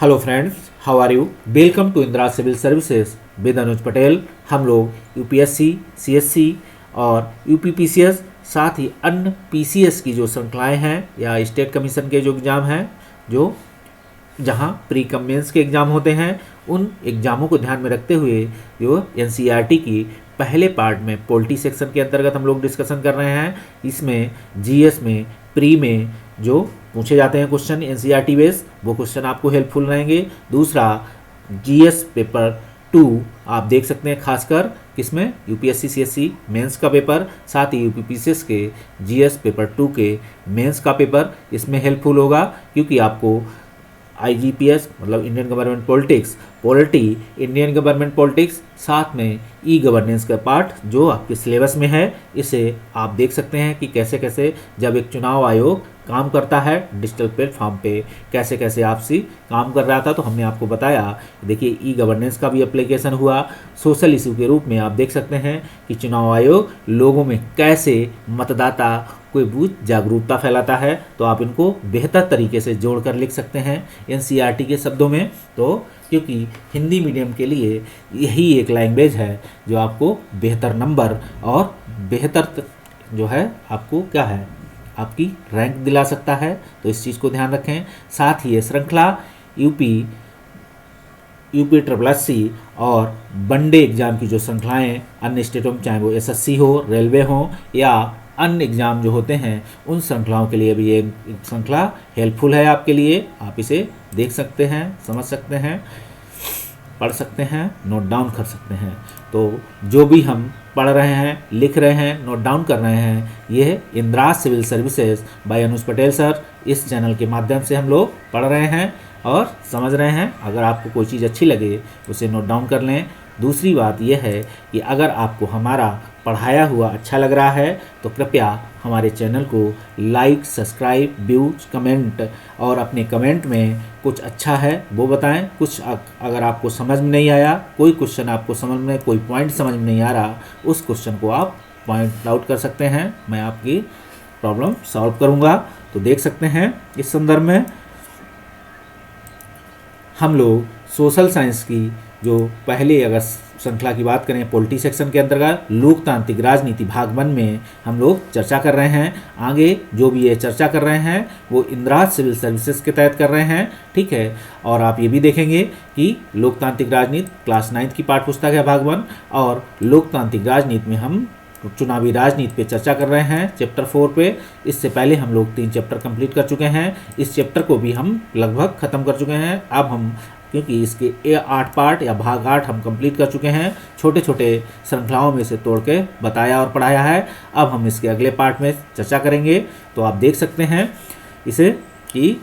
Hello friends, how are you? Welcome to Indira civil services with Anuj Patel. हम लोग UPSC, CSC और UPPCS साथ ही अन्य पीसीएस की जो श्रृंखलाएं हैं या स्टेट कमीशन के जो एग्ज़ाम हैं, जो जहां प्री कम मेंस के एग्ज़ाम होते हैं, उन एग्ज़ामों को ध्यान में रखते हुए जो एनसीईआरटी की पहले पार्ट में पॉलिटी सेक्शन के अंतर्गत हम लोग डिस्कशन कर रहे हैं। इसमें जीएस में प्री में जो पूछे जाते हैं क्वेश्चन एनसीईआरटी बेस, वो क्वेश्चन आपको हेल्पफुल रहेंगे। दूसरा, जीएस पेपर 2 आप देख सकते हैं, खासकर किसमें, यूपीएससी सीएससी मेंस का पेपर, साथ ही यूपीपीसीएस के जीएस पेपर 2 के मेंस का पेपर इसमें हेल्पफुल होगा, क्योंकि आपको आईजीपीएस मतलब Indian government politics, polity Indian government politics, साथ में ई गवर्नेंस का पार्ट जो आपके सिलेबस में है, इसे आप देख सकते हैं कि कैसे कैसे जब एक चुनाव आयोग काम करता है डिजिटल प्लेटफॉर्म पे, कैसे कैसे आपसी काम कर रहा था। तो हमने आपको बताया, देखिए ई गवर्नेंस का भी एप्लीकेशन हुआ सोशल इशू के रूप में। आप देख सकते हैं कि चुनाव आयोग लोगों में कैसे मतदाता कोई बूथ जागरूकता फैलाता है, तो आप इनको बेहतर तरीके से जोड़कर लिख सकते हैं एनसीईआरटी के शब्दों में। तो क्योंकि हिंदी मीडियम के लिए यही एक लैंग्वेज है जो आपको बेहतर नंबर और बेहतर जो है आपको क्या है, आपकी रैंक दिला सकता है। तो इस चीज़ को ध्यान रखें। साथ ही ये श्रृंखला यूपी ट्रिपल एससी और वनडे एग्ज़ाम की जो श्रृंखलाएँ अन्य स्टेटों में, चाहे वो एसएससी हो, रेलवे हो या अन्य एग्ज़ाम जो होते हैं, उन श्रृंखलाओं के लिए भी ये श्रृंखला हेल्पफुल है आपके लिए। आप इसे देख सकते हैं, समझ सकते हैं, पढ़ सकते हैं, नोट डाउन कर सकते हैं। तो जो भी हम पढ़ रहे हैं, लिख रहे हैं, नोट डाउन कर रहे हैं, ये Indira civil services by Anuj Patel sir, इस चैनल के माध्यम से हम लोग पढ़ रहे हैं और समझ रहे हैं। अगर आपको कोई चीज़ अच्छी लगे उसे नोट डाउन कर लें। दूसरी बात यह है कि अगर आपको हमारा पढ़ाया हुआ अच्छा लग रहा है तो कृपया हमारे चैनल को लाइक, सब्सक्राइब, व्यूज, कमेंट, और अपने कमेंट में कुछ अच्छा है वो बताएं। कुछ अगर आपको समझ में नहीं आया, कोई क्वेश्चन आपको समझ में, कोई पॉइंट समझ में नहीं आ रहा, उस क्वेश्चन को आप पॉइंट आउट कर सकते हैं। मैं आपकी प्रॉब्लम सॉल्व करूंगा। तो देख सकते हैं इस संदर्भ में हम लोग सोशल साइंस की जो पहले अगर श्रृंखला की बात करें, पॉलिटी सेक्शन के अंतर्गत लोकतांत्रिक राजनीति भाग 1 में हम लोग चर्चा कर रहे हैं। आगे जो भी ये चर्चा कर रहे हैं वो इंदिरा सिविल सर्विसेज के तहत कर रहे हैं, ठीक है। और आप ये भी देखेंगे कि लोकतांत्रिक राजनीति क्लास 9 की पाठ्य पुस्तक है भाग 1, और लोकतांत्रिक राजनीति में हम चुनावी राजनीति पे चर्चा कर रहे हैं चैप्टर 4 पे। इससे पहले हम लोग 3 चैप्टर कंप्लीट कर चुके हैं। इस चैप्टर को भी हम लगभग ख़त्म कर चुके हैं। अब हम, क्योंकि इसके 8 पार्ट या भाग 8 हम कंप्लीट कर चुके हैं, छोटे छोटे श्रृंखलाओं में से तोड़ के बताया और पढ़ाया है। अब हम इसके अगले पार्ट में चर्चा करेंगे। तो आप देख सकते हैं इसे कि,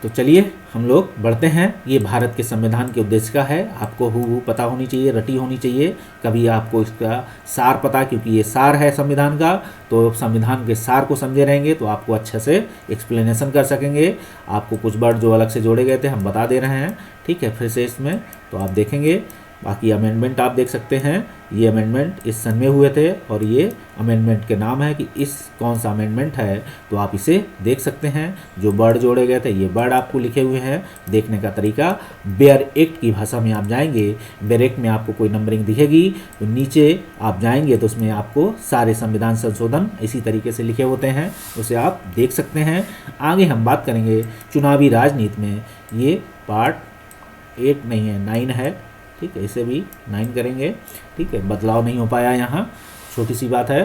तो चलिए हम लोग बढ़ते हैं। ये भारत के संविधान के उद्देश्य का है, आपको हूबहू पता होनी चाहिए, रटी होनी चाहिए। कभी आपको इसका सार पता, क्योंकि ये सार है संविधान का, तो संविधान के सार को समझे रहेंगे तो आपको अच्छे से एक्सप्लेनेशन कर सकेंगे। आपको कुछ वर्ड जो अलग से जोड़े गए थे हम बता दे रहे हैं, ठीक है, फिर से इसमें तो आप देखेंगे। बाकी अमेंडमेंट आप देख सकते हैं, ये अमेंडमेंट इस सन में हुए थे और ये अमेंडमेंट के नाम है कि इस कौन सा अमेंडमेंट है, तो आप इसे देख सकते हैं। जो वर्ड जोड़े गए थे ये वर्ड आपको लिखे हुए हैं। देखने का तरीका, बेयर एक्ट की भाषा में आप जाएंगे, बेयर एक्ट में आपको कोई नंबरिंग दिखेगी, तो नीचे आप जाएंगे तो उसमें आपको सारे संविधान संशोधन इसी तरीके से लिखे होते हैं, उसे आप देख सकते हैं। आगे हम बात करेंगे चुनावी राजनीति में, ये पार्ट 8 नहीं है, 9 है, ठीक है, इसे भी 9 करेंगे, ठीक है, बदलाव नहीं हो पाया यहाँ, छोटी सी बात है,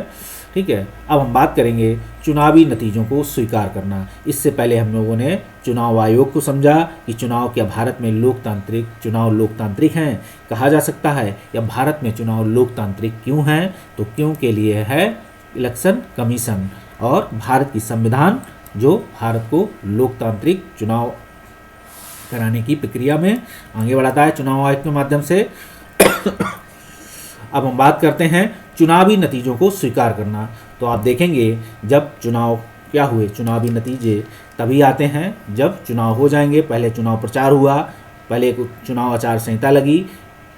ठीक है। अब हम बात करेंगे चुनावी नतीजों को स्वीकार करना। इससे पहले हम लोगों ने चुनाव आयोग को समझा कि चुनाव क्या भारत में चुनाव लोकतांत्रिक हैं, कहा जा सकता है, या भारत में चुनाव लोकतांत्रिक क्यों हैं, तो क्यों के लिए है इलेक्शन कमीशन, और भारत की संविधान जो भारत को लोकतांत्रिक चुनाव कराने की प्रक्रिया में आगे बढ़ाता है चुनाव आयोग के माध्यम से। अब हम बात करते हैं चुनावी नतीजों को स्वीकार करना। तो आप देखेंगे जब चुनाव क्या हुए, चुनावी नतीजे तभी आते हैं जब चुनाव हो जाएंगे। पहले चुनाव प्रचार हुआ, पहले चुनाव आचार संहिता लगी,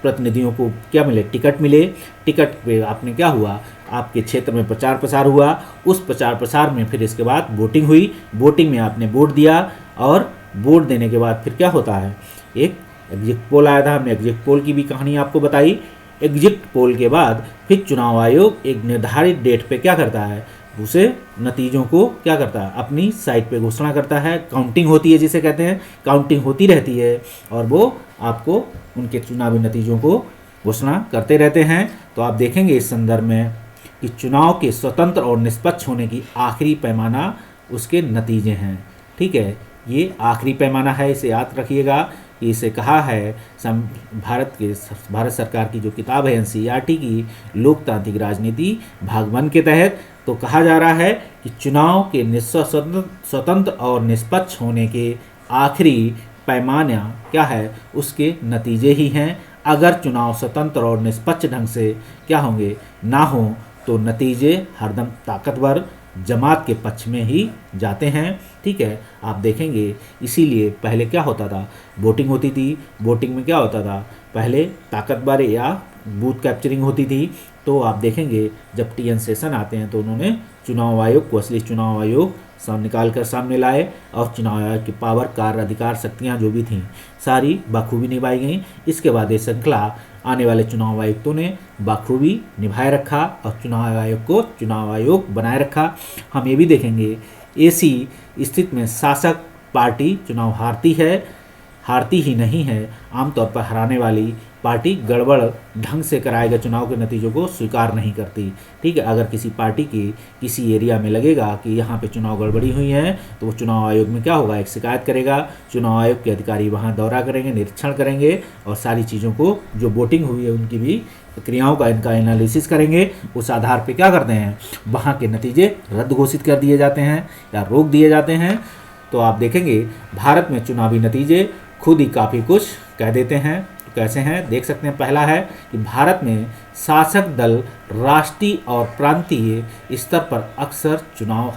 प्रतिनिधियों को क्या मिले, टिकट मिले, टिकट पे आपने क्या हुआ, आपके क्षेत्र में प्रचार प्रसार हुआ, उस प्रचार प्रसार में फिर इसके बाद वोटिंग हुई, वोटिंग में आपने वोट दिया और वोट देने के बाद फिर क्या होता है, एक एग्जिट पोल आया था, हमने एग्जिट पोल की भी कहानी आपको बताई। एग्जिट पोल के बाद फिर चुनाव आयोग एक निर्धारित डेट पे क्या करता है, उसे नतीजों को क्या करता है, अपनी साइट पे घोषणा करता है। काउंटिंग होती है जिसे कहते हैं, काउंटिंग होती रहती है और वो आपको उनके चुनावी नतीजों को घोषणा करते रहते हैं। तो आप देखेंगे इस संदर्भ में कि चुनाव के स्वतंत्र और निष्पक्ष होने की आखिरी पैमाना उसके नतीजे हैं। ठीक है, ये आखिरी पैमाना है, इसे याद रखिएगा कि इसे कहा है भारत सरकार की जो किताब है एनसीईआरटी की लोकतांत्रिक राजनीति भाग 1 के तहत, तो कहा जा रहा है कि चुनाव के स्वतंत्र और निष्पक्ष होने के आखिरी पैमाना क्या है, उसके नतीजे ही हैं। अगर चुनाव स्वतंत्र और निष्पक्ष ढंग से क्या होंगे, ना हो, तो नतीजे हरदम ताकतवर जमात के पक्ष में ही जाते हैं। ठीक है, आप देखेंगे इसीलिए पहले क्या होता था, वोटिंग होती थी। वोटिंग में क्या होता था, पहले ताकतवर या बूथ कैप्चरिंग होती थी। तो आप देखेंगे जब टीएन सेशन आते हैं तो उन्होंने चुनाव आयोग को, असली चुनाव आयोग निकाल कर सामने लाए और चुनाव आयोग की पावर, कार्य, अधिकार, शक्तियाँ जो भी थीं सारी बखूबी निभाई गई। इसके बाद ये श्रृंखला आने वाले चुनाव आयुक्तों ने बखूबी निभाए रखा और चुनाव आयोग को चुनाव आयोग बनाए रखा। हम ये भी देखेंगे ऐसी स्थिति में शासक पार्टी चुनाव हारती ही नहीं है, आमतौर पर हराने वाली पार्टी गड़बड़ ढंग से कराए गए चुनाव के नतीजों को स्वीकार नहीं करती। ठीक है, अगर किसी पार्टी की किसी एरिया में लगेगा कि यहाँ पे चुनाव गड़बड़ी हुई है तो वो चुनाव आयोग में क्या होगा, एक शिकायत करेगा। चुनाव आयोग के अधिकारी वहाँ दौरा करेंगे, निरीक्षण करेंगे और सारी चीज़ों को जो वोटिंग हुई है उनकी भी प्रक्रियाओं का इनका एनालिसिस करेंगे। उस आधार पर क्या करते हैं, वहाँ के नतीजे रद्द घोषित कर दिए जाते हैं या रोक दिए जाते हैं। तो आप देखेंगे भारत में चुनावी नतीजे खुद ही काफ़ी कुछ कह देते हैं। कैसे हैं, देख सकते हैं। पहला है कि भारत में शासक दल राष्ट्रीय और प्रांतीय स्तर पर अक्सर चुनाव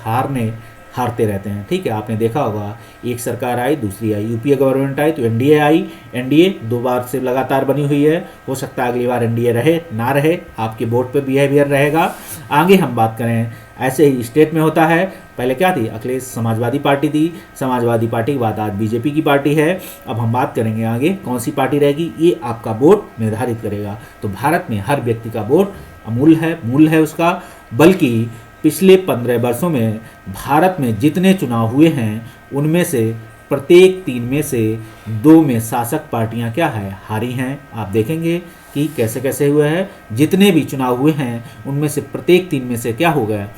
हारते रहते हैं। ठीक है, आपने देखा होगा एक सरकार आई, दूसरी आई, यूपीए गवर्नमेंट आई तो एनडीए आई। एनडीए 2 बार से लगातार बनी हुई है, हो सकता है अगली बार एनडीए रहे ना रहे, आपके वोट पे बिहेवियर रहेगा। आगे हम बात करें, ऐसे ही स्टेट में होता है। पहले क्या थी, अखिलेश समाजवादी पार्टी थी, समाजवादी पार्टी के बाद आज बीजेपी की पार्टी है। अब हम बात करेंगे आगे कौन सी पार्टी रहेगी, ये आपका वोट निर्धारित करेगा। तो भारत में हर व्यक्ति का वोट अमूल्य है, मूल्य है उसका। बल्कि पिछले 15 वर्षों में भारत में जितने चुनाव हुए हैं उनमें से प्रत्येक 3 में से 2 में शासक पार्टियां क्या है, हारी हैं। आप देखेंगे कि कैसे कैसे हुए हैं। जितने भी चुनाव हुए हैं उनमें से प्रत्येक 3 में से क्या हो गया,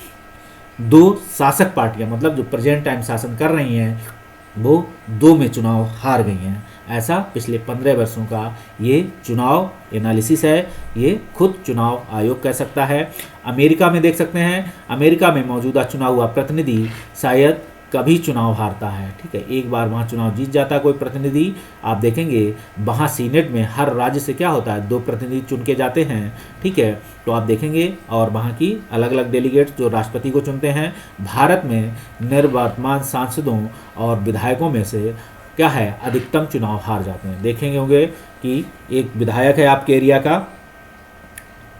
2 शासक पार्टियां, मतलब जो प्रेजेंट टाइम शासन कर रही हैं वो 2 में चुनाव हार गई हैं। ऐसा पिछले 15 वर्षों का ये चुनाव एनालिसिस है, ये खुद चुनाव आयोग कह सकता है। अमेरिका में देख सकते हैं, अमेरिका में मौजूदा चुनाव हुआ प्रतिनिधि शायद कभी चुनाव हारता है। ठीक है, एक बार वहाँ चुनाव जीत जाता है कोई प्रतिनिधि। आप देखेंगे वहाँ सीनेट में हर राज्य से क्या होता है, 2 प्रतिनिधि चुन के जाते हैं। ठीक है, तो आप देखेंगे और वहाँ की अलग अलग डेलीगेट्स जो राष्ट्रपति को चुनते हैं। भारत में निर्वर्तमान सांसदों और विधायकों में से क्या है, अधिकतम चुनाव हार जाते हैं। देखेंगे होंगे कि एक विधायक है आपके एरिया का,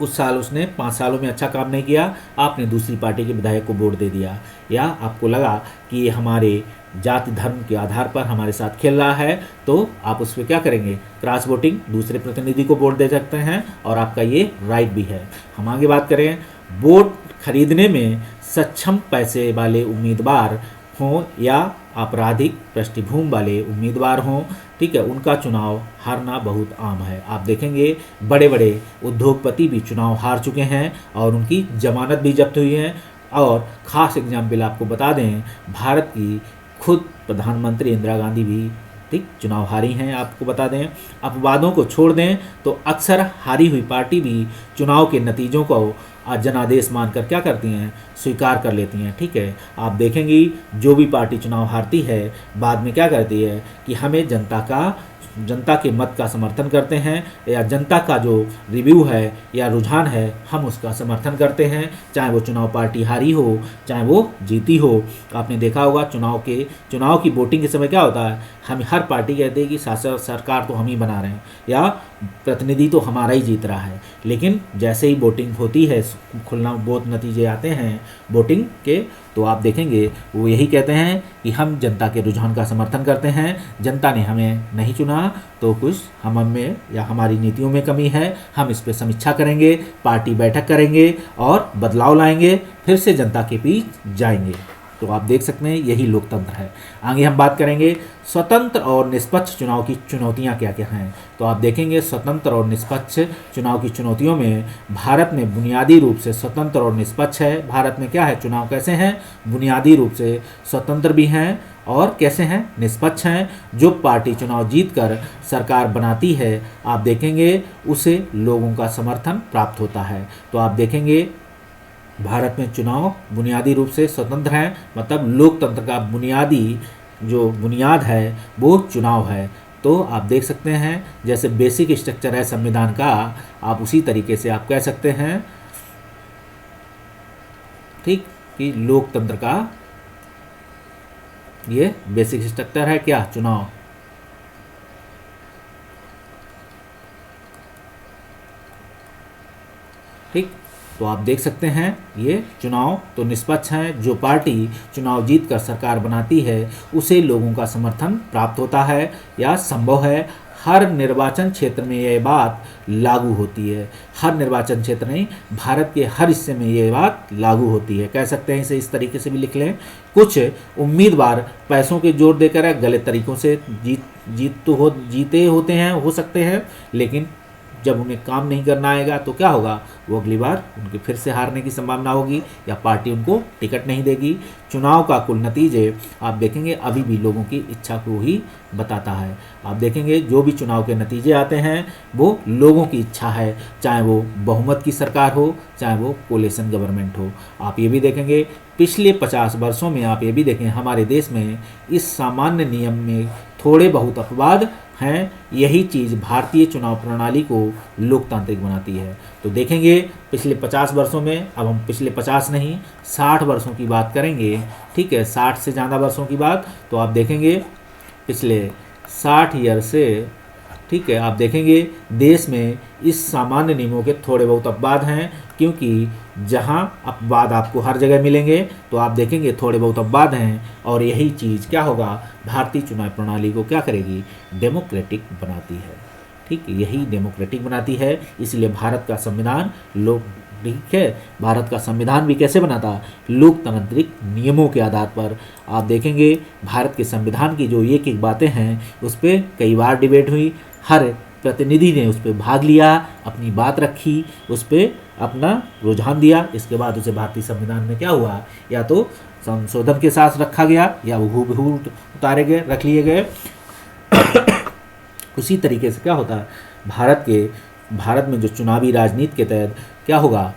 उस साल उसने 5 सालों में अच्छा काम नहीं किया, आपने दूसरी पार्टी के विधायक को वोट दे दिया, या आपको लगा कि ये हमारे जाति धर्म के आधार पर हमारे साथ खेल रहा है, तो आप उस पर क्या करेंगे, क्रॉस वोटिंग, दूसरे प्रतिनिधि को वोट दे सकते हैं और आपका ये राइट भी है। हम आगे बात करें, वोट खरीदने में सक्षम पैसे वाले उम्मीदवार हों या आपराधिक पृष्ठभूमि वाले उम्मीदवार हों, ठीक है, उनका चुनाव हारना बहुत आम है। आप देखेंगे बड़े बड़े उद्योगपति भी चुनाव हार चुके हैं और उनकी जमानत भी जब्त हुई है। और ख़ास एग्जाम्पल आपको बता दें, भारत की खुद प्रधानमंत्री इंदिरा गांधी भी ठीक चुनाव हारी हैं, आपको बता दें। अपवादों को छोड़ दें तो अक्सर हारी हुई पार्टी भी चुनाव के नतीजों को जनादेश मानकर क्या करती हैं, स्वीकार कर लेती हैं। ठीक है, आप देखेंगी जो भी पार्टी चुनाव हारती है बाद में क्या करती है कि हमें जनता के मत का समर्थन करते हैं, या जनता का जो रिव्यू है या रुझान है हम उसका समर्थन करते हैं, चाहे वो चुनाव पार्टी हारी हो चाहे वो जीती हो। आपने देखा होगा चुनाव की वोटिंग के समय क्या होता है, हम हर पार्टी कहते हैं कि शासक सरकार तो हम ही बना रहे हैं या प्रतिनिधि तो हमारा ही जीत रहा है, लेकिन जैसे ही वोटिंग होती है खुलना बहुत नतीजे आते हैं वोटिंग के, तो आप देखेंगे वो यही कहते हैं कि हम जनता के रुझान का समर्थन करते हैं, जनता ने हमें नहीं चुना तो कुछ हम में या हमारी नीतियों में कमी है, हम इस पर समीक्षा करेंगे, पार्टी बैठक करेंगे और बदलाव लाएंगे, फिर से जनता के बीच जाएंगे। तो आप देख सकते हैं यही लोकतंत्र है। आगे हम बात करेंगे स्वतंत्र और निष्पक्ष चुनाव की चुनौतियां क्या क्या हैं। तो आप देखेंगे स्वतंत्र और निष्पक्ष चुनाव की चुनौतियों में भारत में बुनियादी रूप से स्वतंत्र और निष्पक्ष है। भारत में क्या है, चुनाव कैसे हैं, बुनियादी रूप से स्वतंत्र भी हैं और कैसे हैं, निष्पक्ष हैं। जो पार्टी चुनाव जीतकर सरकार बनाती है, आप देखेंगे उसे लोगों का समर्थन प्राप्त होता है। तो आप देखेंगे भारत में चुनाव बुनियादी रूप से स्वतंत्र हैं, मतलब लोकतंत्र का बुनियादी जो बुनियाद है वो चुनाव है। तो आप देख सकते हैं जैसे बेसिक स्ट्रक्चर है संविधान का, आप उसी तरीके से आप कह सकते हैं, ठीक, कि लोकतंत्र का ये बेसिक स्ट्रक्चर है क्या, चुनाव। ठीक, तो आप देख सकते हैं ये चुनाव तो निष्पक्ष हैं। जो पार्टी चुनाव जीतकर सरकार बनाती है उसे लोगों का समर्थन प्राप्त होता है या संभव है। हर निर्वाचन क्षेत्र में यह बात लागू होती है। हर निर्वाचन क्षेत्र नहीं, भारत के हर हिस्से में यह बात लागू होती है। कह सकते हैं इसे इस तरीके से भी लिख लें, कुछ उम्मीदवार पैसों के जोर देकर गलत तरीकों से जीते होते हैं, हो सकते हैं, लेकिन जब उन्हें काम नहीं करना आएगा तो क्या होगा, वो अगली बार उनके फिर से हारने की संभावना होगी या पार्टी उनको टिकट नहीं देगी। चुनाव का कुल नतीजे आप देखेंगे अभी भी लोगों की इच्छा को ही बताता है। आप देखेंगे जो भी चुनाव के नतीजे आते हैं वो लोगों की इच्छा है, चाहे वो बहुमत की सरकार हो, चाहे वो कोलिशन गवर्नमेंट हो। आप ये भी देखेंगे पिछले 50 वर्षों में, आप ये भी देखें हमारे देश में इस सामान्य नियम में थोड़े बहुत अपवाद हैं। यही चीज़ भारतीय चुनाव प्रणाली को लोकतांत्रिक बनाती है। तो देखेंगे पिछले 50 वर्षों में, अब हम पिछले 50 नहीं 60 वर्षों की बात करेंगे, ठीक है, 60 से ज़्यादा वर्षों की बात, तो आप देखेंगे पिछले 60 ईयर से, ठीक है, आप देखेंगे देश में इस सामान्य नियमों के थोड़े बहुत अपवाद हैं, क्योंकि जहां अपवाद आपको हर जगह मिलेंगे तो आप देखेंगे थोड़े बहुत अपवाद हैं, और यही चीज़ क्या होगा, भारतीय चुनाव प्रणाली को क्या करेगी, डेमोक्रेटिक बनाती है। ठीक, यही डेमोक्रेटिक बनाती है। इसलिए भारत का संविधान ठीक है, भारत का संविधान भी कैसे बना था, लोकतांत्रिक नियमों के आधार पर। आप देखेंगे भारत के संविधान की जो एक एक बातें हैं उस पर कई बार डिबेट हुई, हर प्रतिनिधि ने उस पर भाग लिया, अपनी बात रखी, उस पर अपना रुझान दिया। इसके बाद उसे भारतीय संविधान में क्या हुआ, या तो संशोधन के साथ रखा गया या वो हूबहू उतारे गए, रख लिए गए। उसी तरीके से क्या होता है, भारत में जो चुनावी राजनीति के तहत क्या होगा,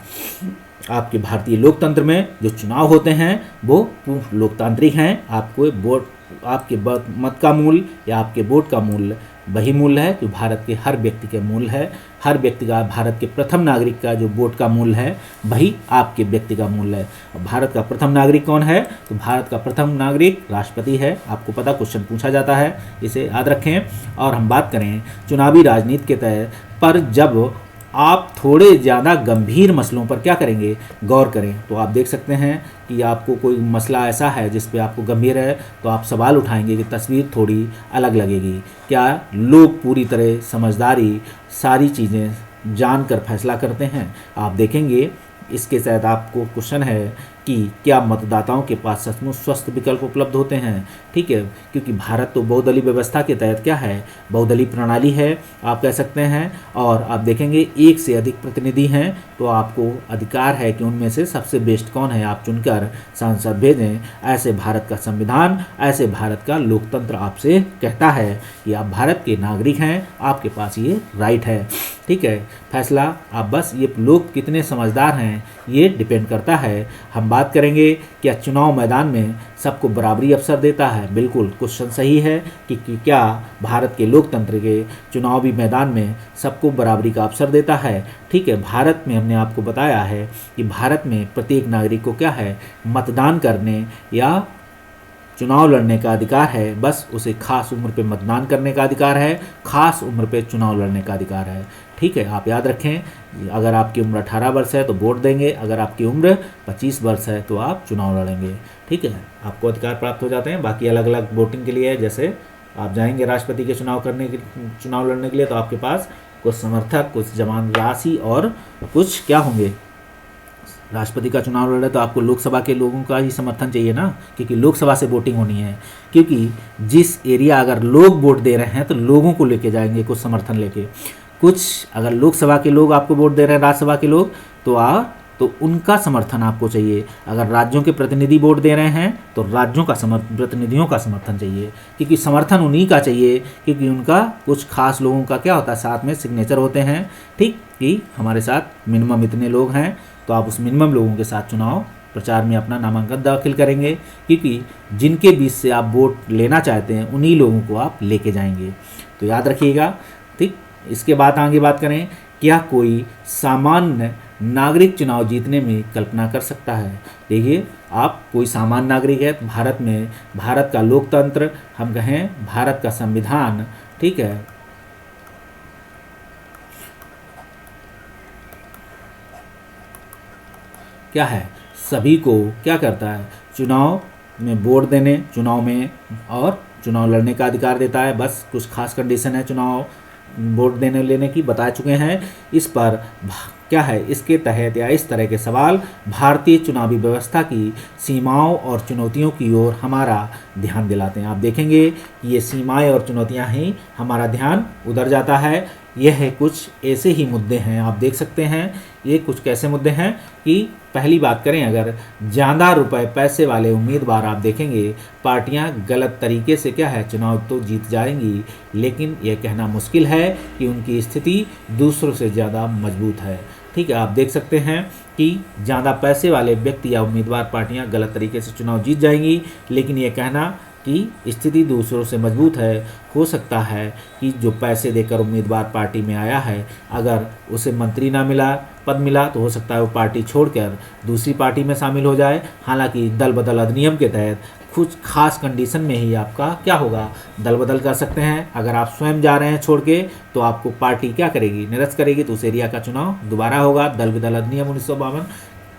आपके भारतीय लोकतंत्र में जो चुनाव होते हैं वो पूर्ण लोकतांत्रिक हैं। आपको वोट, आपके मत का मूल्य या आपके वोट का मूल्य वही मूल्य है जो भारत के हर व्यक्ति के मूल्य है। हर व्यक्ति का, भारत के प्रथम नागरिक का जो वोट का मूल्य है वही आपके व्यक्ति का मूल्य है। और भारत का प्रथम नागरिक कौन है, तो भारत का प्रथम नागरिक राष्ट्रपति है। आपको पता, क्वेश्चन पूछा जाता है, इसे याद रखें। और हम बात करें चुनावी राजनीति के तहत पर, जब आप थोड़े ज़्यादा गंभीर मसलों पर क्या करेंगे, गौर करें, तो आप देख सकते हैं कि आपको कोई मसला ऐसा है जिस पे आपको गंभीर है तो आप सवाल उठाएंगे कि तस्वीर थोड़ी अलग लगेगी। क्या लोग पूरी तरह समझदारी सारी चीज़ें जानकर फैसला करते हैं। आप देखेंगे इसके तहत आपको क्वेश्चन है कि क्या मतदाताओं के पास सचमुच स्वस्थ विकल्प उपलब्ध होते हैं। ठीक है, क्योंकि भारत तो बहुदलीय व्यवस्था के तहत क्या है, बहुदलीय प्रणाली है आप कह सकते हैं। और आप देखेंगे एक से अधिक प्रतिनिधि हैं तो आपको अधिकार है कि उनमें से सबसे बेस्ट कौन है आप चुनकर सांसद भेजें। ऐसे भारत का संविधान, ऐसे भारत का लोकतंत्र आपसे कहता है कि आप भारत के नागरिक हैं, आपके पास ये राइट है। ठीक है, फैसला आप बस ये लोग कितने समझदार हैं ये डिपेंड करता है। हम बात करेंगे क्या चुनाव मैदान में सबको बराबरी अवसर देता है। बिल्कुल, क्वेश्चन सही है कि क्या भारत के लोकतंत्र के चुनावी मैदान में सबको बराबरी का अवसर देता है। ठीक है, भारत में हमने आपको बताया है कि भारत में प्रत्येक नागरिक को क्या है, मतदान करने या चुनाव लड़ने का अधिकार है, बस उसे खास उम्र पे मतदान करने का अधिकार है, खास उम्र पे चुनाव लड़ने का अधिकार है। ठीक है, आप याद रखें, अगर आपकी उम्र 18 वर्ष है तो वोट देंगे, अगर आपकी उम्र 25 वर्ष है तो आप चुनाव लड़ेंगे। ठीक है, आपको अधिकार प्राप्त हो जाते हैं। बाकी अलग अलग वोटिंग के लिए है, जैसे आप जाएंगे राष्ट्रपति के चुनाव लड़ने के लिए तो आपके पास कुछ समर्थक, कुछ जमानत राशि और कुछ क्या होंगे, राष्ट्रपति का चुनाव लड़ रहे तो आपको लोकसभा के लोगों का ही समर्थन चाहिए ना, क्योंकि लोकसभा से वोटिंग होनी है। क्योंकि जिस एरिया अगर लोग वोट दे रहे हैं तो लोगों को लेके जाएंगे कुछ समर्थन लेके, कुछ अगर लोकसभा के लोग आपको वोट दे रहे हैं, राज्यसभा के लोग, तो उनका समर्थन आपको चाहिए। अगर राज्यों के प्रतिनिधि वोट दे रहे हैं तो राज्यों का प्रतिनिधियों का समर्थन चाहिए, क्योंकि समर्थन उन्हीं का चाहिए, क्योंकि उनका कुछ खास लोगों का क्या होता है, साथ में सिग्नेचर होते हैं। ठीक, कि हमारे साथ मिनिमम इतने लोग हैं, तो आप उस मिनिमम लोगों के साथ चुनाव प्रचार में अपना नामांकन दाखिल करेंगे, क्योंकि जिनके बीच से आप वोट लेना चाहते हैं उन्हीं लोगों को आप लेके जाएंगे। तो याद रखिएगा। ठीक, इसके बाद आगे बात करें, क्या कोई सामान्य नागरिक चुनाव जीतने में कल्पना कर सकता है? देखिए, आप कोई सामान्य नागरिक है, भारत में भारत का लोकतंत्र, हम कहें भारत का संविधान, ठीक है, क्या है, सभी को क्या करता है, चुनाव में वोट देने, चुनाव में और चुनाव लड़ने का अधिकार देता है। बस कुछ खास कंडीशन है चुनाव वोट देने लेने की, बता चुके हैं। इस पर क्या है, इसके तहत या इस तरह के सवाल भारतीय चुनावी व्यवस्था की सीमाओं और चुनौतियों की ओर हमारा ध्यान दिलाते हैं। आप देखेंगे कि ये सीमाएं और चुनौतियां ही हमारा ध्यान उधर जाता है। यह कुछ ऐसे ही मुद्दे हैं, आप देख सकते हैं, ये कुछ कैसे मुद्दे हैं कि पहली बात करें, अगर ज़्यादा रुपए पैसे वाले उम्मीदवार आप देखेंगे, पार्टियां गलत तरीके से क्या है चुनाव तो जीत जाएंगी, लेकिन यह कहना मुश्किल है कि उनकी स्थिति दूसरों से ज़्यादा मजबूत है। ठीक है, आप देख सकते हैं कि ज़्यादा पैसे वाले व्यक्ति या उम्मीदवार पार्टियां गलत तरीके से चुनाव जीत जाएंगी, लेकिन यह कहना कि स्थिति दूसरों से मजबूत है, हो सकता है कि जो पैसे देकर उम्मीदवार पार्टी में आया है, अगर उसे मंत्री ना मिला, पद मिला, तो हो सकता है वो पार्टी छोड़कर दूसरी पार्टी में शामिल हो जाए। हालांकि दल बदल अधिनियम के तहत कुछ खास कंडीशन में ही आपका क्या होगा, दल बदल कर सकते हैं। अगर आप स्वयं जा रहे हैं छोड़ के, तो आपको पार्टी क्या करेगी, निरस्त करेगी, तो उस एरिया का चुनाव दोबारा होगा। दल बदल अधिनियम 1952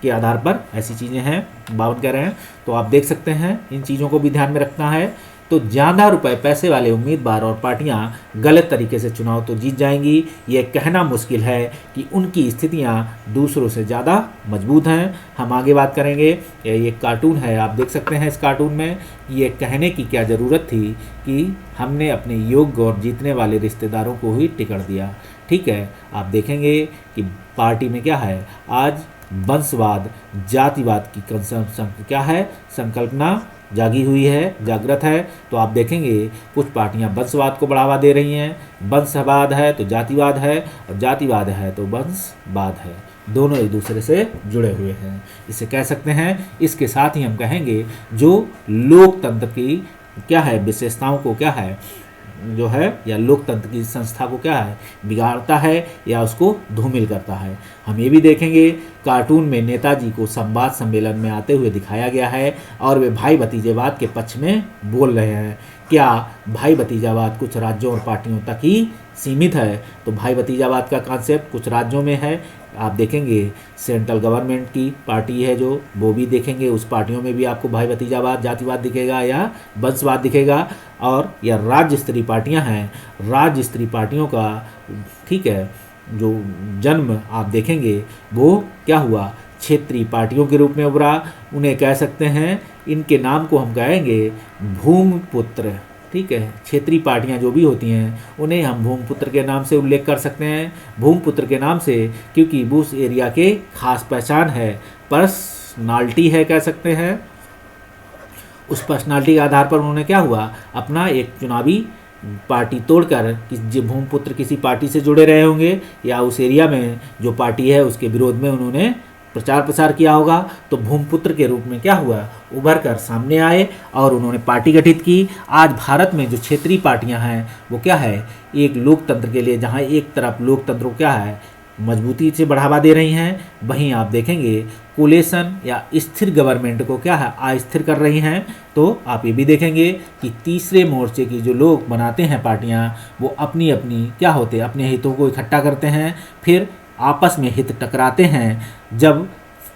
के आधार पर ऐसी चीज़ें हैं, 52 कह रहे हैं। तो आप देख सकते हैं, इन चीज़ों को भी ध्यान में रखना है। तो ज़्यादा रुपए पैसे वाले उम्मीदवार और पार्टियां गलत तरीके से चुनाव तो जीत जाएंगी, यह कहना मुश्किल है कि उनकी स्थितियां दूसरों से ज़्यादा मजबूत हैं। हम आगे बात करेंगे। ये कार्टून है, आप देख सकते हैं इस कार्टून में, ये कहने की क्या ज़रूरत थी कि हमने अपने योग्य और जीतने वाले रिश्तेदारों को ही टिकट दिया। ठीक है, आप देखेंगे कि पार्टी में क्या है, आज वंशवाद, जातिवाद की क्या है, संकल्पना जागी हुई है, जागृत है। तो आप देखेंगे कुछ पार्टियां वंशवाद को बढ़ावा दे रही हैं, वंशवाद है तो जातिवाद है, और जातिवाद है तो वंशवाद है, दोनों एक दूसरे से जुड़े हुए हैं, इसे कह सकते हैं। इसके साथ ही हम कहेंगे जो लोकतंत्र की क्या है विशेषताओं को क्या है जो है, या लोकतंत्र की संस्था को क्या है बिगाड़ता है या उसको धूमिल करता है। हम ये भी देखेंगे, कार्टून में नेताजी को संवाद सम्मेलन में आते हुए दिखाया गया है और वे भाई भतीजेवाद के पक्ष में बोल रहे हैं। क्या भाई भतीजावाद कुछ राज्यों और पार्टियों तक ही सीमित है? तो भाई भतीजावाद का कॉन्सेप्ट कुछ राज्यों में है, आप देखेंगे सेंट्रल गवर्नमेंट की पार्टी है जो, वो भी देखेंगे, उस पार्टियों में भी आपको भाई भतीजावाद, जातिवाद दिखेगा या वंशवाद दिखेगा। और या राज्य स्तरीय पार्टियां हैं, राज्य स्तरीय पार्टियों का ठीक है जो जन्म आप देखेंगे वो क्या हुआ, क्षेत्रीय पार्टियों के रूप में उभरा। उन्हें कह सकते हैं, इनके नाम को हम कहेंगे भूमिपुत्र। ठीक है, क्षेत्रीय पार्टियां जो भी होती हैं उन्हें हम भूमिपुत्र के नाम से उल्लेख कर सकते हैं, भूमिपुत्र के नाम से, क्योंकि उस एरिया के खास पहचान है, पर्सनालिटी है कह सकते हैं। उस पर्सनालिटी के आधार पर उन्होंने क्या हुआ, अपना एक चुनावी पार्टी तोड़कर, जो भूमिपुत्र किसी पार्टी से जुड़े रहे होंगे या उस एरिया में जो पार्टी है उसके विरोध में उन्होंने प्रचार प्रसार किया होगा, तो भूमिपुत्र के रूप में क्या हुआ, उभर कर सामने आए और उन्होंने पार्टी गठित की। आज भारत में जो क्षेत्रीय पार्टियां हैं वो क्या है, एक लोकतंत्र के लिए, जहां एक तरफ लोकतंत्र को क्या है मजबूती से बढ़ावा दे रही हैं, वहीं आप देखेंगे कोलेशन या स्थिर गवर्नमेंट को क्या है अस्थिर कर रही हैं। तो आप ये भी देखेंगे कि तीसरे मोर्चे की जो लोग बनाते हैं पार्टियां, वो अपनी अपनी क्या होते हैं अपने हितों को इकट्ठा करते हैं, फिर आपस में हित टकराते हैं। जब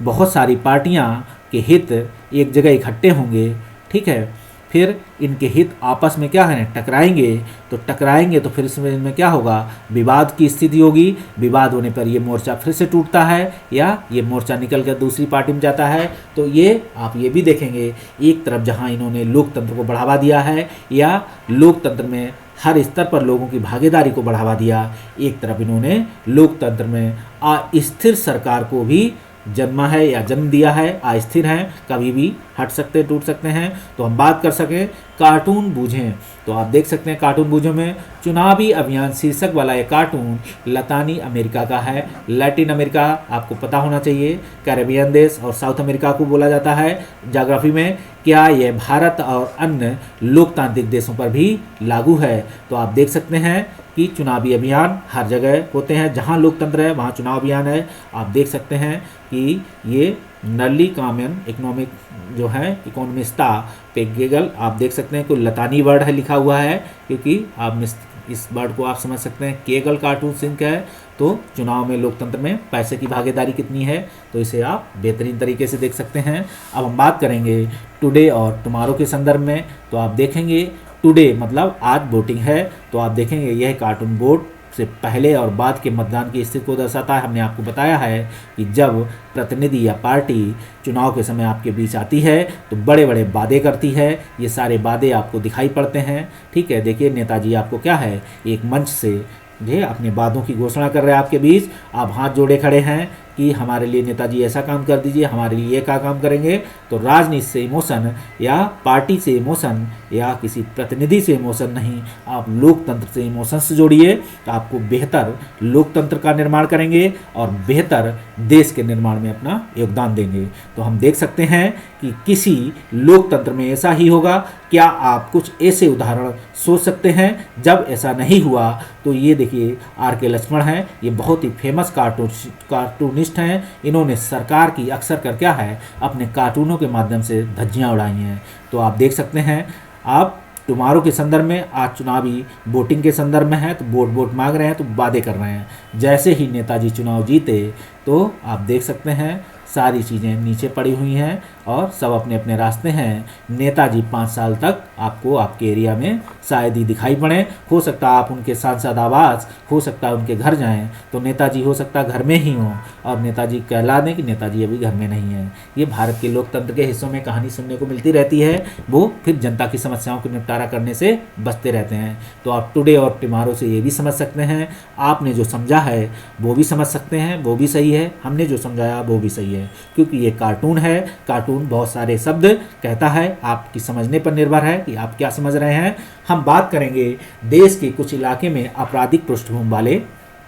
बहुत सारी पार्टियां के हित एक जगह इकट्ठे होंगे, ठीक है, फिर इनके हित आपस में क्या है टकराएंगे तो फिर इसमें इनमें क्या होगा, विवाद की स्थिति होगी। विवाद होने पर ये मोर्चा फिर से टूटता है या ये मोर्चा निकल कर दूसरी पार्टी में जाता है। तो ये आप ये भी देखेंगे, एक तरफ जहां इन्होंने लोकतंत्र को बढ़ावा दिया है या लोकतंत्र में हर स्तर पर लोगों की भागीदारी को बढ़ावा दिया, एक तरफ इन्होंने लोकतंत्र में अस्थिर सरकार को भी जन्मा है या जन्म दिया है। अस्थिर हैं, कभी भी हट सकते टूट सकते हैं। तो हम बात कर सकें कार्टून बूझें, तो आप देख सकते हैं कार्टून बूझों में चुनावी अभियान शीर्षक वाला ये कार्टून लतानी अमेरिका का है। लैटिन अमेरिका आपको पता होना चाहिए, कैरेबियन देश और साउथ अमेरिका को बोला जाता है ज्योग्राफी में। क्या यह भारत और अन्य लोकतांत्रिक देशों पर भी लागू है? तो आप देख सकते हैं कि चुनावी अभियान हर जगह होते हैं, जहां लोकतंत्र है वहां चुनाव अभियान है। आप देख सकते हैं कि ये नर्ली कॉमन इकोनॉमिक जो है इकोनॉमिस्टा पे गेगल, आप देख सकते हैं कोई लतानी वर्ड है लिखा हुआ है, क्योंकि आप इस वर्ड को आप समझ सकते हैं केगल कार्टून सिंक है। तो चुनाव में लोकतंत्र में पैसे की भागीदारी कितनी है, तो इसे आप बेहतरीन तरीके से देख सकते हैं। अब हम बात करेंगे टुडे और टुमारो के संदर्भ में। तो आप देखेंगे टुडे मतलब आज वोटिंग है, तो आप देखेंगे यह कार्टून वोट से पहले और बाद के मतदान की स्थिति को दर्शाता है। हमने आपको बताया है कि जब प्रतिनिधि या पार्टी चुनाव के समय आपके बीच आती है तो बड़े बड़े वादे करती है। ये सारे वादे आपको दिखाई पड़ते हैं, ठीक है। देखिए नेताजी आपको क्या है एक मंच से ये अपने वादों की घोषणा कर रहे हैं आपके बीच, आप हाथ जोड़े खड़े हैं कि हमारे लिए नेताजी ऐसा काम कर दीजिए, हमारे लिए ये क्या काम करेंगे। तो राजनीति से इमोशन या पार्टी से इमोशन या किसी प्रतिनिधि से इमोशन नहीं, आप लोकतंत्र से इमोशन से जोड़िए, तो आपको बेहतर लोकतंत्र का निर्माण करेंगे और बेहतर देश के निर्माण में अपना योगदान देंगे। तो हम देख सकते हैं कि किसी लोकतंत्र में ऐसा ही होगा। क्या आप कुछ ऐसे उदाहरण सोच सकते हैं जब ऐसा नहीं हुआ? तो ये देखिए R.K. लक्ष्मण हैं, ये बहुत ही फेमस कार्टूनिस्ट हैं। इन्होंने सरकार की अक्सर कर क्या है अपने कार्टूनों के माध्यम से धज्जियां उड़ाई हैं। तो आप देख सकते हैं, आप टुमारो के संदर्भ में आज चुनावी वोटिंग के संदर्भ में है, तो वोट मांग रहे हैं, तो वादे कर रहे हैं। जैसे ही नेताजी चुनाव जीते तो आप देख सकते हैं सारी चीज़ें नीचे पड़ी हुई हैं और सब अपने अपने रास्ते हैं। नेताजी 5 साल तक आपको आपके एरिया में शायद ही दिखाई पड़े। हो सकता है आप उनके सांसद आवास, हो सकता है उनके घर जाएं, तो नेताजी हो सकता है घर में ही हों और नेताजी कहला दें कि नेताजी अभी घर में नहीं है। ये भारत के लोकतंत्र के हिस्सों में कहानी सुनने को मिलती रहती है। वो फिर जनता की समस्याओं को निपटारा करने से बचते रहते हैं। तो आप टुडे और टुमारो से ये भी समझ सकते हैं, आपने जो समझा है वो भी समझ सकते हैं, वो भी सही है, हमने जो समझाया वो भी सही है। क्योंकि ये कार्टून है, कार्टून बहुत सारे शब्द कहता है, आपकी समझने पर निर्भर है कि आप क्या समझ रहे हैं। हम बात करेंगे देश के कुछ इलाके में आपराधिक पृष्ठभूमि वाले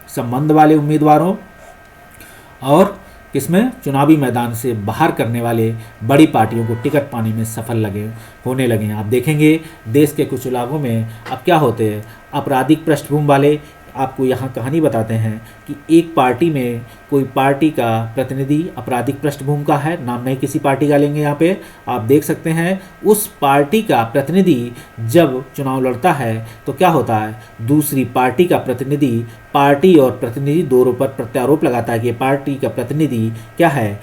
संबंध वाले उम्मीदवारों और किसमें चुनावी मैदान से बाहर करने वाले बड़ी पार्टियों को टिकट पाने में सफल होने लगे हैं। आप देखेंगे देश के कुछ इलाकों में अब क्या होते हैं आपराधिक पृष्ठभूमि वाले। आपको यहाँ कहानी बताते हैं कि एक पार्टी में कोई पार्टी का प्रतिनिधि आपराधिक पृष्ठभूमि का है, नाम नहीं किसी पार्टी का लेंगे यहाँ पे। आप देख सकते हैं उस पार्टी का प्रतिनिधि जब चुनाव लड़ता है तो क्या होता है, दूसरी पार्टी का प्रतिनिधि पार्टी और प्रतिनिधि दोनों पर प्रत्यारोप लगाता है कि पार्टी का प्रतिनिधि क्या है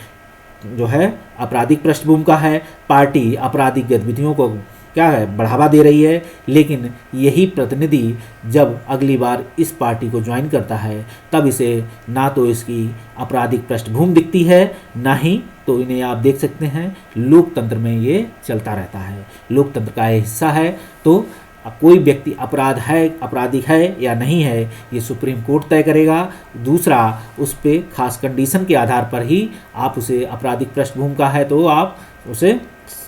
जो है आपराधिक पृष्ठभूमि का है, पार्टी आपराधिक गतिविधियों को क्या है बढ़ावा दे रही है। लेकिन यही प्रतिनिधि जब अगली बार इस पार्टी को ज्वाइन करता है तब इसे ना तो इसकी आपराधिक पृष्ठभूमि दिखती है, ना ही तो इन्हें आप देख सकते हैं लोकतंत्र में ये चलता रहता है, लोकतंत्र का हिस्सा है। तो कोई व्यक्ति आपराधिक है या नहीं है ये सुप्रीम कोर्ट तय करेगा। दूसरा उस पर खास कंडीशन के आधार पर ही आप उसे आपराधिक पृष्ठभूमि का है तो आप उसे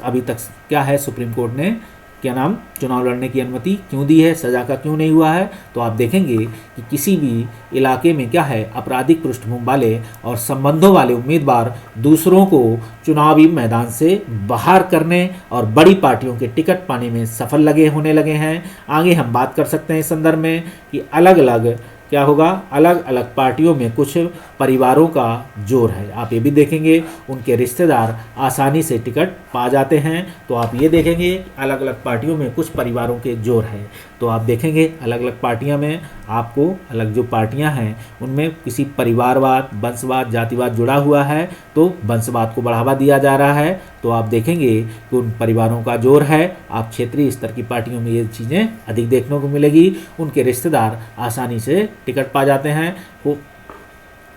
अभी तक क्या है सुप्रीम कोर्ट ने क्या नाम चुनाव लड़ने की अनुमति क्यों दी है, सजा का क्यों नहीं हुआ है। तो आप देखेंगे कि किसी भी इलाके में क्या है आपराधिक पृष्ठभूमि वाले और संबंधों वाले उम्मीदवार दूसरों को चुनावी मैदान से बाहर करने और बड़ी पार्टियों के टिकट पाने में सफल होने लगे हैं। आगे हम बात कर सकते हैं इस संदर्भ में कि अलग अलग क्या होगा, अलग अलग पार्टियों में कुछ परिवारों का जोर है। आप ये भी देखेंगे उनके रिश्तेदार आसानी से टिकट पा जाते हैं। तो आप ये देखेंगे अलग अलग पार्टियों में कुछ परिवारों के जोर है। तो आप देखेंगे अलग अलग पार्टियां में आपको अलग जो पार्टियां हैं उनमें किसी परिवारवाद, वंशवाद, जातिवाद जुड़ा हुआ है, तो वंशवाद को बढ़ावा दिया जा रहा है। तो आप देखेंगे कि उन परिवारों का जोर है। आप क्षेत्रीय स्तर की पार्टियों में ये चीज़ें अधिक देखने को मिलेगी। उनके रिश्तेदार आसानी से टिकट पा जाते हैं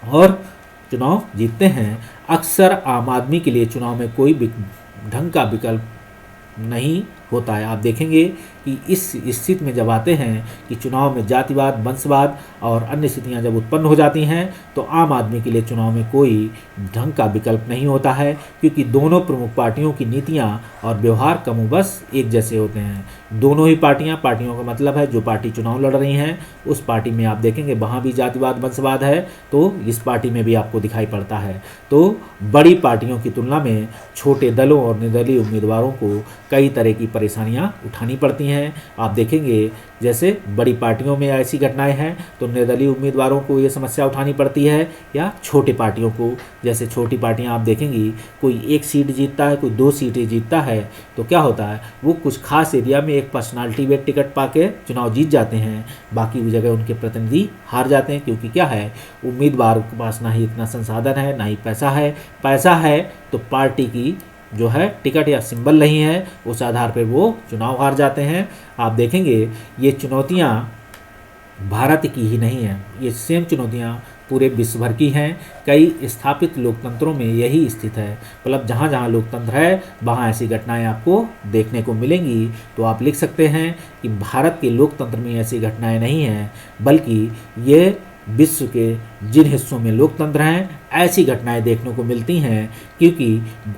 और चुनाव जीतते हैं। अक्सर आम आदमी के लिए चुनाव में कोई ढंग का विकल्प नहीं होता है। आप देखेंगे कि इस स्थिति में जब आते हैं कि चुनाव में जातिवाद, वंशवाद और अन्य स्थितियां जब उत्पन्न हो जाती हैं तो आम आदमी के लिए चुनाव में कोई ढंग का विकल्प नहीं होता है, क्योंकि दोनों प्रमुख पार्टियों की नीतियां और व्यवहार कमोबश एक जैसे होते हैं। दोनों ही पार्टियों का मतलब है जो पार्टी चुनाव लड़ रही हैं उस पार्टी में आप देखेंगे वहाँ भी जातिवाद, वंशवाद है, तो इस पार्टी में भी आपको दिखाई पड़ता है। तो बड़ी पार्टियों की तुलना में छोटे दलों और निर्दलीय उम्मीदवारों को कई तरह की परेशानियां उठानी पड़ती हैं। आप देखेंगे जैसे बड़ी पार्टियों में ऐसी घटनाएं हैं तो निर्दलीय उम्मीदवारों को ये समस्या उठानी पड़ती है, या छोटे पार्टियों को, जैसे छोटी पार्टियां आप देखेंगी कोई 1 सीट जीतता है, कोई 2 सीटें जीतता है, तो क्या होता है वो कुछ खास एरिया में एक पर्सनालिटी वेट टिकट पाके चुनाव जीत जाते हैं, बाकी जगह उनके प्रतिनिधि हार जाते हैं। क्योंकि क्या है, उम्मीदवार के पास ना ही इतना संसाधन है ना ही पैसा है तो पार्टी की जो है टिकट या सिंबल नहीं है, उस आधार पर वो चुनाव हार जाते हैं। आप देखेंगे ये चुनौतियां भारत की ही नहीं हैं, ये सेम चुनौतियां पूरे विश्व भर की हैं। कई स्थापित लोकतंत्रों में यही स्थिति है, मतलब जहाँ जहाँ लोकतंत्र है वहाँ ऐसी घटनाएं आपको देखने को मिलेंगी। तो आप लिख सकते हैं कि भारत के लोकतंत्र में ऐसी घटनाएं नहीं हैं, बल्कि ये विश्व के जिन हिस्सों में लोकतंत्र हैं ऐसी घटनाएं देखने को मिलती हैं। क्योंकि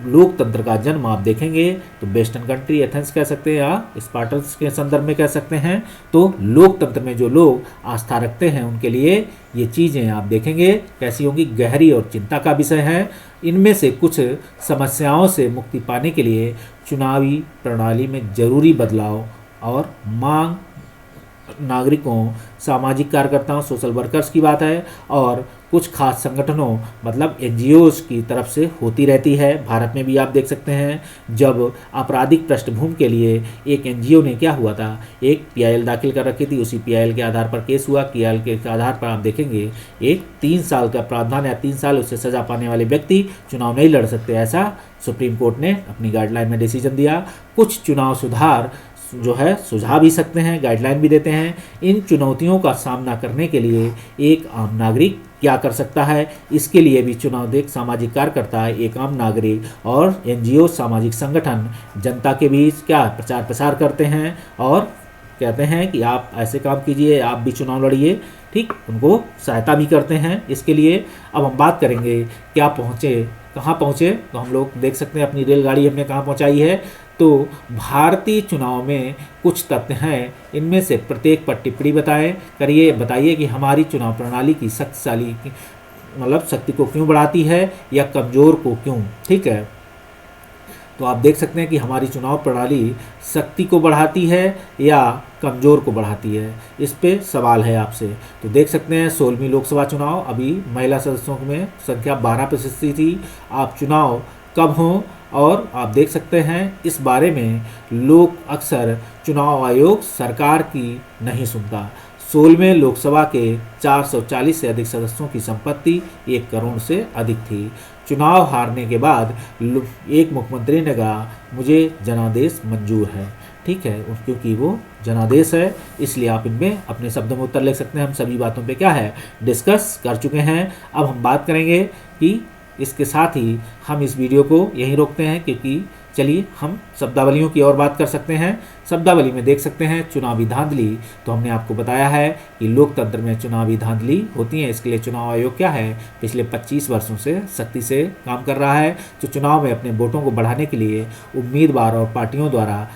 लोकतंत्र का जन्म आप देखेंगे तो वेस्टर्न कंट्री एथेंस कह सकते हैं या स्पार्टन्स के संदर्भ में कह सकते हैं। तो लोकतंत्र में जो लोग आस्था रखते हैं उनके लिए ये चीज़ें आप देखेंगे कैसी होंगी, गहरी और चिंता का विषय है। इनमें से कुछ समस्याओं से मुक्ति पाने के लिए चुनावी प्रणाली में जरूरी बदलाव और मांग नागरिकों, सामाजिक कार्यकर्ताओं, सोशल वर्कर्स की बात है और कुछ खास संगठनों मतलब एनजीओज की तरफ से होती रहती है। भारत में भी आप देख सकते हैं जब आपराधिक पृष्ठभूमि के लिए एक एनजीओ ने क्या हुआ था, एक पीआईएल दाखिल कर रखी थी, उसी पीआईएल के आधार पर केस हुआ। पीआईएल के आधार पर आप देखेंगे एक 3 साल का प्रावधान या 3 साल उससे सजा पाने वाले व्यक्ति चुनाव नहीं लड़ सकते, ऐसा सुप्रीम कोर्ट ने अपनी गाइडलाइन में डिसीजन दिया। कुछ चुनाव सुधार जो है सुझा भी सकते हैं, गाइडलाइन भी देते हैं। इन चुनौतियों का सामना करने के लिए एक आम नागरिक क्या कर सकता है, इसके लिए भी चुनाव देख सामाजिक कार्यकर्ता, एक आम नागरिक और एनजीओ, सामाजिक संगठन जनता के बीच क्या प्रचार प्रसार करते हैं और कहते हैं कि आप ऐसे काम कीजिए, आप भी चुनाव लड़िए, ठीक, उनको सहायता भी करते हैं इसके लिए। अब हम बात करेंगे क्या कहाँ पहुँचे, तो हम लोग देख सकते हैं अपनी रेलगाड़ी हमने कहाँ पहुँचाई है। तो भारतीय चुनाव में कुछ तथ्य हैं, इनमें से प्रत्येक पर टिप्पणी बताइए कि हमारी चुनाव प्रणाली की शक्तिशाली मतलब शक्ति को क्यों बढ़ाती है या कमज़ोर को क्यों, ठीक है। तो आप देख सकते हैं कि हमारी चुनाव प्रणाली शक्ति को बढ़ाती है या कमज़ोर को बढ़ाती है, इस पे सवाल है आपसे। तो देख सकते हैं 16वीं लोकसभा चुनाव अभी महिला सदस्यों में संख्या 12% थी। आप चुनाव कब हों और आप देख सकते हैं इस बारे में लोग अक्सर चुनाव आयोग सरकार की नहीं सुनता। 16वें लोकसभा के 440 से अधिक सदस्यों की संपत्ति 1 करोड़ से अधिक थी। चुनाव हारने के बाद एक मुख्यमंत्री ने कहा मुझे जनादेश मंजूर है, ठीक है, क्योंकि वो जनादेश है इसलिए आप इनमें अपने शब्दों में उत्तर लिख सकते हैं। हम सभी बातों पे क्या है डिस्कस कर चुके हैं। अब हम बात करेंगे कि इसके साथ ही हम इस वीडियो को यहीं रोकते हैं, क्योंकि चलिए हम शब्दावलियों की और बात कर सकते हैं। शब्दावली में देख सकते हैं चुनावी धांधली, तो हमने आपको बताया है कि लोकतंत्र में चुनावी धांधली होती है, इसके लिए चुनाव आयोग क्या है पिछले 25 वर्षों से सख्ती से काम कर रहा है। जो चुनाव में अपने वोटों को बढ़ाने के लिए उम्मीदवार और पार्टियों द्वारा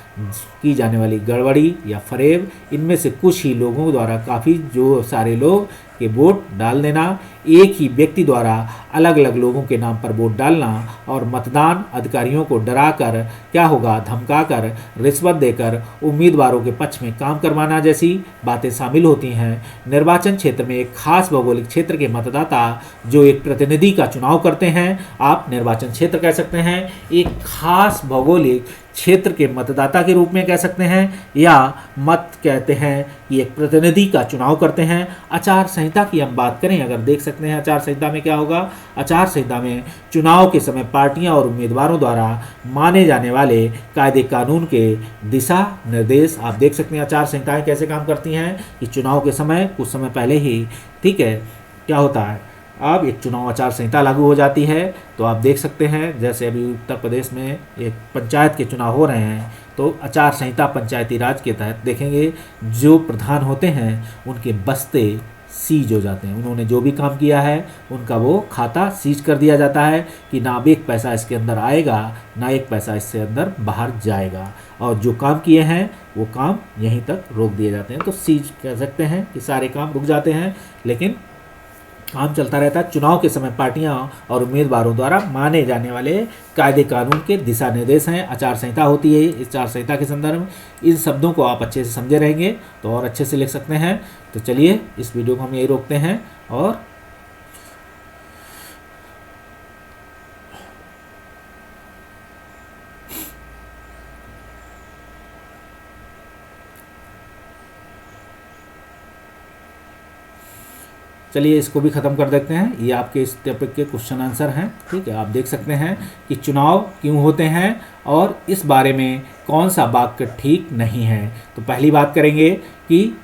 की जाने वाली गड़बड़ी या फरेब, इनमें से कुछ ही लोगों द्वारा काफ़ी जो सारे लोग के वोट डाल देना, एक ही व्यक्ति द्वारा अलग अलग लोगों के नाम पर वोट डालना और मतदान अधिकारियों को डराकर क्या होगा, धमकाकर, रिश्वत देकर उम्मीदवारों के पक्ष में काम करवाना जैसी बातें शामिल होती हैं। निर्वाचन क्षेत्र में एक खास भौगोलिक क्षेत्र के मतदाता जो एक प्रतिनिधि का चुनाव करते हैं, आप निर्वाचन क्षेत्र कह सकते हैं, एक खास भौगोलिक क्षेत्र के मतदाता के रूप में कह सकते हैं, या मत कहते हैं कि एक प्रतिनिधि का चुनाव करते हैं। आचार संहिता की हम बात करें, अगर देख सकते हैं आचार संहिता में क्या होगा, आचार संहिता में चुनाव के समय पार्टियां और उम्मीदवारों द्वारा माने जाने वाले कायदे कानून के दिशा निर्देश आप देख सकते हैं। आचार संहिताएं कैसे काम करती हैं कि चुनाव के समय कुछ समय पहले ही, ठीक है, क्या होता है, अब एक चुनाव आचार संहिता लागू हो जाती है। तो आप देख सकते हैं जैसे अभी उत्तर प्रदेश में एक पंचायत के चुनाव हो रहे हैं, तो आचार संहिता पंचायती राज के तहत देखेंगे जो प्रधान होते हैं उनके बस्ते सीज हो जाते हैं। उन्होंने जो भी काम किया है उनका वो खाता सीज कर दिया जाता है कि ना अब एक पैसा इसके अंदर आएगा, ना एक पैसा इससे अंदर बाहर जाएगा, और जो काम किए हैं वो काम यहीं तक रोक दिए जाते हैं। तो सीज कह सकते हैं कि सारे काम रुक जाते हैं, लेकिन काम चलता रहता है। चुनाव के समय पार्टियां और उम्मीदवारों द्वारा माने जाने वाले कायदे कानून के दिशा निर्देश हैं, आचार संहिता होती है। इस आचार संहिता के संदर्भ में इन शब्दों को आप अच्छे से समझे रहेंगे तो और अच्छे से लिख सकते हैं। तो चलिए इस वीडियो को हम यही रोकते हैं और चलिए इसको भी ख़त्म कर देते हैं। ये आपके इस टॉपिक के क्वेश्चन आंसर हैं, ठीक है। आप देख सकते हैं कि चुनाव क्यों होते हैं और इस बारे में कौन सा वाक्य ठीक नहीं है। तो पहली बात करेंगे कि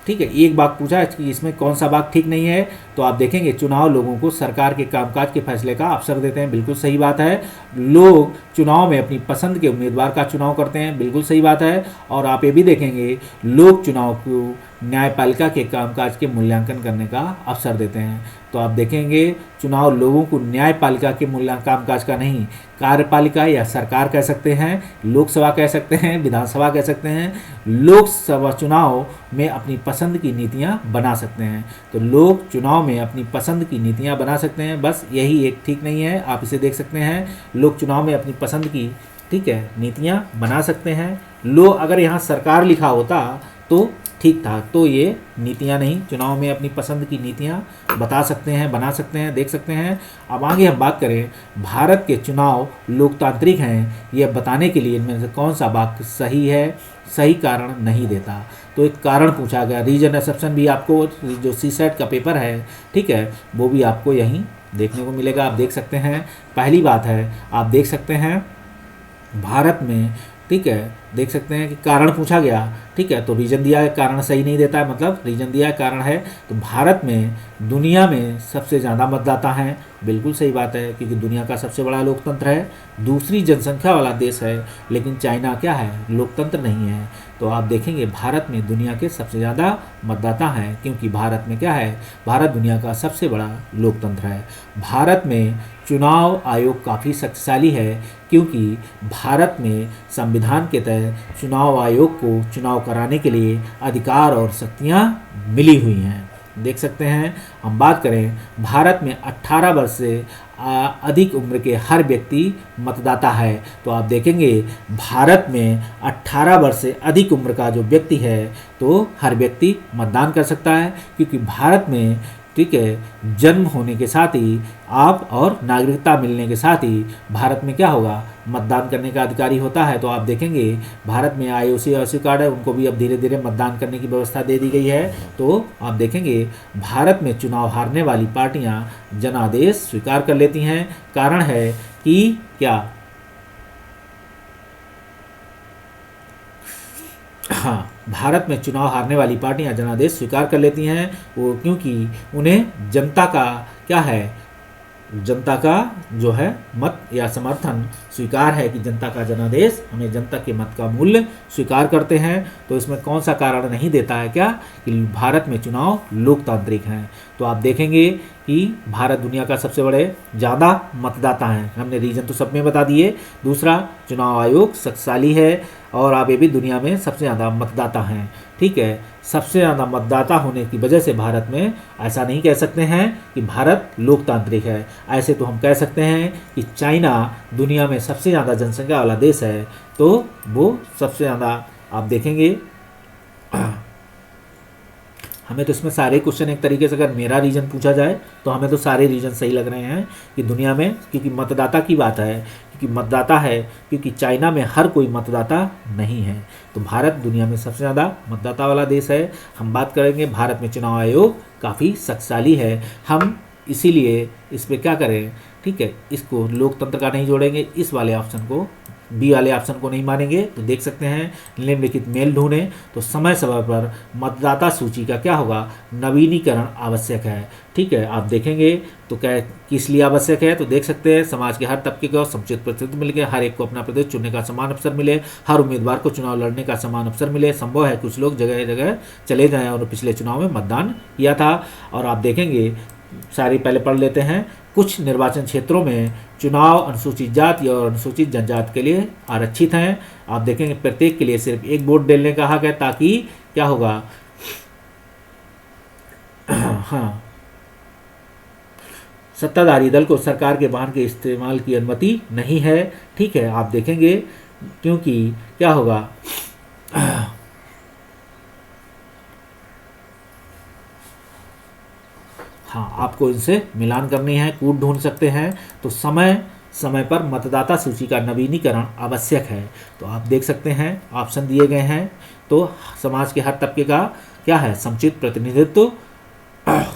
ठीक है, एक बात पूछा कि इसमें कौन सा वाक्य ठीक नहीं है, तो आप देखेंगे चुनाव लोगों को सरकार के कामकाज के फैसले का अवसर देते हैं, बिल्कुल सही बात है। लोग चुनाव में अपनी पसंद के उम्मीदवार का चुनाव करते हैं, बिल्कुल सही बात है। और आप ये भी देखेंगे लोग चुनाव को न्यायपालिका के कामकाज के मूल्यांकन करने का अवसर देते हैं। तो आप देखेंगे चुनाव लोगों को न्यायपालिका के कामकाज का नहीं, कार्यपालिका या सरकार कह सकते हैं, लोकसभा कह सकते हैं, विधानसभा कह सकते हैं, लोकसभा चुनाव में अपनी पसंद की नीतियां बना सकते हैं। तो लोग चुनाव में अपनी पसंद की नीतियां बना सकते हैं, बस यही एक ठीक नहीं है। आप इसे देख सकते हैं, लोग चुनाव में अपनी पसंद की, ठीक है, नीतियां बना सकते हैं। अगर यहाँ सरकार लिखा होता तो ठीक था, तो ये नीतियां नहीं, चुनाव में अपनी पसंद की नीतियां बता सकते हैं, बना सकते हैं, देख सकते हैं। अब आगे हम बात करें, भारत के चुनाव लोकतांत्रिक हैं, यह बताने के लिए इनमें से कौन सा वाक्य सही है, सही कारण नहीं देता। तो एक कारण पूछा गया, रीजन एक्सेप्शन भी आपको जो सीसेट का पेपर है, ठीक है, वो भी आपको यहीं देखने को मिलेगा। आप देख सकते हैं, पहली बात है आप देख सकते हैं भारत में, ठीक है, देख सकते हैं कि कारण पूछा गया, ठीक है, तो रीजन दिया है, कारण सही नहीं देता है, मतलब रीजन दिया है, कारण है। तो भारत में दुनिया में सबसे ज़्यादा मतदाता हैं, बिल्कुल सही बात है, क्योंकि दुनिया का सबसे बड़ा लोकतंत्र है, दूसरी जनसंख्या वाला देश है, लेकिन चाइना क्या है, लोकतंत्र नहीं है। तो आप देखेंगे भारत में दुनिया के सबसे ज़्यादा मतदाता हैं, क्योंकि भारत में क्या है, भारत दुनिया का सबसे बड़ा लोकतंत्र है। भारत में चुनाव आयोग काफ़ी शक्तिशाली है, क्योंकि भारत में संविधान के तहत चुनाव आयोग को चुनाव कराने के लिए अधिकार और शक्तियाँ मिली हुई हैं। देख सकते हैं, हम बात करें भारत में 18 वर्ष से अधिक उम्र के हर व्यक्ति मतदाता है। तो आप देखेंगे भारत में 18 वर्ष से अधिक उम्र का जो व्यक्ति है तो हर व्यक्ति मतदान कर सकता है, क्योंकि भारत में, ठीक है, जन्म होने के साथ ही आप और नागरिकता मिलने के साथ ही भारत में क्या होगा, मतदान करने का अधिकारी होता है। तो आप देखेंगे भारत में IOC कार्ड है, उनको भी अब धीरे धीरे मतदान करने की व्यवस्था दे दी गई है। तो आप देखेंगे भारत में चुनाव हारने वाली पार्टियां जनादेश स्वीकार कर लेती हैं। कारण है कि क्या, हाँ, भारत में चुनाव हारने वाली पार्टियां जनादेश स्वीकार कर लेती हैं, वो क्योंकि उन्हें जनता का क्या है, जनता का जो है मत या समर्थन स्वीकार है कि जनता का जनादेश, हमें जनता के मत का मूल्य स्वीकार करते हैं। तो इसमें कौन सा कारण नहीं देता है क्या कि भारत में चुनाव लोकतांत्रिक हैं। तो आप देखेंगे कि भारत दुनिया का सबसे बड़े ज़्यादा मतदाता हैं। हमने रीजन तो सब में बता दिए। दूसरा, चुनाव आयोग शक्तिशाली है और आप ये भी दुनिया में सबसे ज़्यादा मतदाता हैं। ठीक है, सबसे ज़्यादा मतदाता होने की वजह से भारत में ऐसा नहीं कह सकते हैं कि भारत लोकतांत्रिक है। ऐसे तो हम कह सकते हैं कि चाइना दुनिया में सबसे ज़्यादा जनसंख्या वाला देश है, तो वो सबसे ज़्यादा आप देखेंगे। हमें तो इसमें सारे क्वेश्चन एक तरीके से अगर मेरा रीजन पूछा जाए तो हमें तो सारे रीजन सही लग रहे हैं कि दुनिया में, क्योंकि मतदाता की बात है, क्योंकि मतदाता है, क्योंकि चाइना में हर कोई मतदाता नहीं है। तो भारत दुनिया में सबसे ज़्यादा मतदाता वाला देश है। हम बात करेंगे भारत में चुनाव आयोग काफ़ी शक्तिशाली है। हम इसीलिए इस पर क्या करें, ठीक है, इसको लोकतंत्र का नहीं जोड़ेंगे, इस वाले ऑप्शन को, बी वाले ऑप्शन को नहीं मानेंगे। तो देख सकते हैं निम्नलिखित मेल ढूंढें, तो समय समय पर मतदाता सूची का क्या होगा, नवीनीकरण आवश्यक है। ठीक है, आप देखेंगे तो क्या किस लिए आवश्यक है, तो देख सकते हैं समाज के हर तबके को समुचित प्रतिनिधित्व मिल गए, हर एक को अपना प्रतिनिधित्व चुनने का समान अवसर मिले, हर उम्मीदवार को चुनाव लड़ने का समान अवसर मिले। संभव है कुछ लोग जगह जगह चले जाएं और पिछले चुनाव में मतदान किया था। और आप देखेंगे सारी पहले पढ़ लेते हैं। कुछ निर्वाचन क्षेत्रों में चुनाव अनुसूचित जाति और अनुसूचित जनजाति के लिए आरक्षित हैं। आप देखेंगे प्रत्येक के लिए सिर्फ एक वोट डालने का हक है, ताकि क्या होगा, हाँ, सत्ताधारी दल को सरकार के वाहन के इस्तेमाल की अनुमति नहीं है। ठीक है, आप देखेंगे क्योंकि क्या होगा, हाँ, आपको इनसे मिलान करनी है, कूट ढूंढ सकते हैं। तो समय समय पर मतदाता सूची का नवीनीकरण आवश्यक है। तो आप देख सकते हैं ऑप्शन दिए गए हैं। तो समाज के हर तबके का क्या है, समुचित प्रतिनिधित्व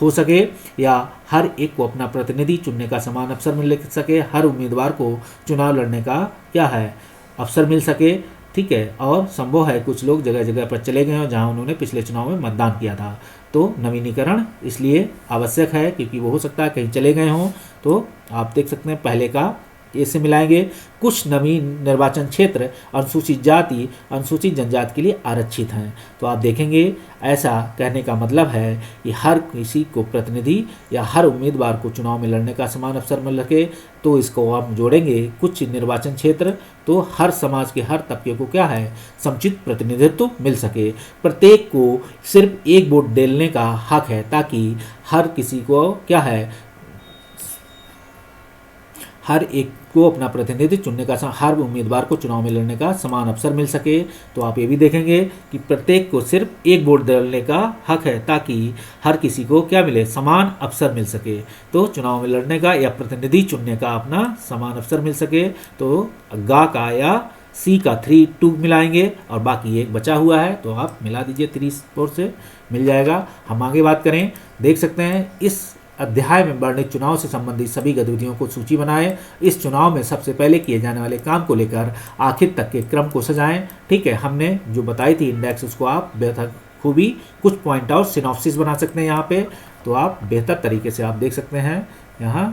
हो सके, या हर एक को अपना प्रतिनिधि चुनने का समान अवसर मिल सके, हर उम्मीदवार को चुनाव लड़ने का क्या है, अवसर मिल सके। ठीक है, और संभव है कुछ लोग जगह जगह पर चले गए हों जहां उन्होंने पिछले चुनाव में मतदान किया था। तो नवीनीकरण इसलिए आवश्यक है क्योंकि वो हो सकता है कहीं चले गए हों। तो आप देख सकते हैं पहले का इससे मिलाएंगे। कुछ नवीन निर्वाचन क्षेत्र अनुसूचित जाति अनुसूचित जनजाति के लिए आरक्षित हैं। तो आप देखेंगे ऐसा कहने का मतलब है कि हर किसी को प्रतिनिधि या हर उम्मीदवार को चुनाव में लड़ने का समान अवसर मिल सके। तो इसको हम जोड़ेंगे कुछ निर्वाचन क्षेत्र, तो हर समाज के हर तबके को क्या है, समुचित प्रतिनिधित्व मिल सके। प्रत्येक को सिर्फ एक वोट डालने का हक है, ताकि हर किसी को क्या है, हर एक को अपना प्रतिनिधि चुनने का, हर उम्मीदवार को चुनाव में लड़ने का समान अवसर मिल सके। तो आप ये भी देखेंगे कि प्रत्येक को सिर्फ एक वोट डालने का हक है, ताकि हर किसी को क्या मिले, समान अवसर मिल सके। तो चुनाव में लड़ने का या प्रतिनिधि चुनने का अपना समान अवसर मिल सके। तो गा का या सी का 3-2 मिलाएंगे और बाकी एक बचा हुआ है, तो आप मिला दीजिए 3-4 से मिल जाएगा। हम आगे बात करें, देख सकते हैं इस अध्याय में वर्णित चुनाव से संबंधित सभी गतिविधियों को सूची बनाएं। इस चुनाव में सबसे पहले किए जाने वाले काम को लेकर आखिर तक के क्रम को सजाएं। ठीक है, हमने जो बताई थी इंडेक्स, उसको आप बेहतर खूबी कुछ पॉइंट आउट सिनॉप्सिस बना सकते हैं यहाँ पे। तो आप बेहतर तरीके से आप देख सकते हैं यहाँ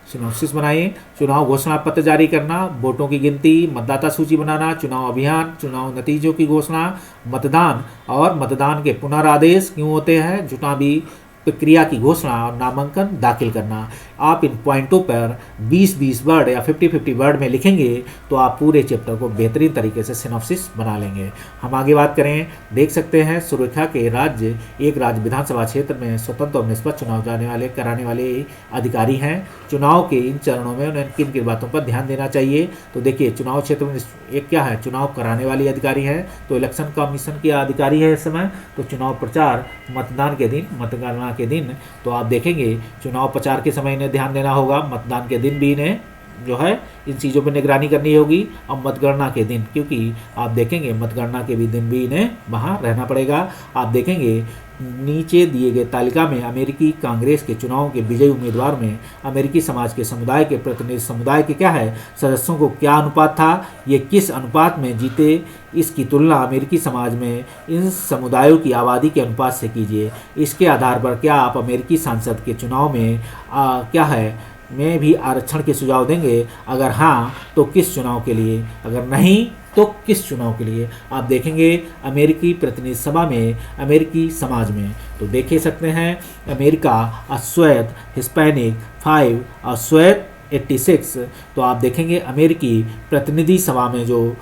सिनॉप्सिस बनाइए। चुनाव घोषणा पत्र जारी करना, वोटों की गिनती, मतदाता सूची बनाना, चुनाव अभियान, चुनाव नतीजों की घोषणा, मतदान और मतदान के पुनरादेश क्यों होते हैं, चुनावी प्रक्रिया की घोषणा और नामांकन दाखिल करना। आप इन पॉइंटों पर 20-20 वर्ड या 50-50 वर्ड में लिखेंगे तो आप पूरे चैप्टर को बेहतरीन तरीके से सिनॉप्सिस बना लेंगे। हम आगे बात करें, देख सकते हैं सुरक्षा के राज्य एक राज्य विधानसभा क्षेत्र में स्वतंत्र और निष्पक्ष चुनाव कराने वाले अधिकारी हैं। चुनाव के इन चरणों में उन्हें किन किन बातों पर ध्यान देना चाहिए। तो देखिए, चुनाव क्षेत्र में एक क्या है, चुनाव कराने वाली अधिकारी है, तो इलेक्शन कमीशन के अधिकारी है इस समय। तो चुनाव प्रचार, मतदान के दिन, मतगणना के दिन, तो आप देखेंगे चुनाव प्रचार के समय इन्हें ध्यान देना होगा, मतदान के दिन भी इन्हें जो है इन चीज़ों पर निगरानी करनी होगी, और मतगणना के दिन, क्योंकि आप देखेंगे मतगणना के भी दिन भी इन्हें वहाँ रहना पड़ेगा। आप देखेंगे नीचे दिए गए तालिका में अमेरिकी कांग्रेस के चुनाव के विजयी उम्मीदवार में अमेरिकी समाज के समुदाय के प्रतिनिधि समुदाय के क्या है, सदस्यों को क्या अनुपात था, ये किस अनुपात में जीते, इसकी तुलना अमेरिकी समाज में इन समुदायों की आबादी के अनुपात से कीजिए। इसके आधार पर क्या आप अमेरिकी सांसद के चुनाव में क्या है में भी आरक्षण के सुझाव देंगे? अगर हाँ तो किस चुनाव के लिए, अगर नहीं तो किस चुनाव के लिए? आप देखेंगे अमेरिकी प्रतिनिधि सभा में, अमेरिकी समाज में, तो देख सकते हैं अमेरिका अश्वेत हिस्पैनिक 5 अश्वेत 86। तो आप देखेंगे अमेरिकी प्रतिनिधि सभा में जो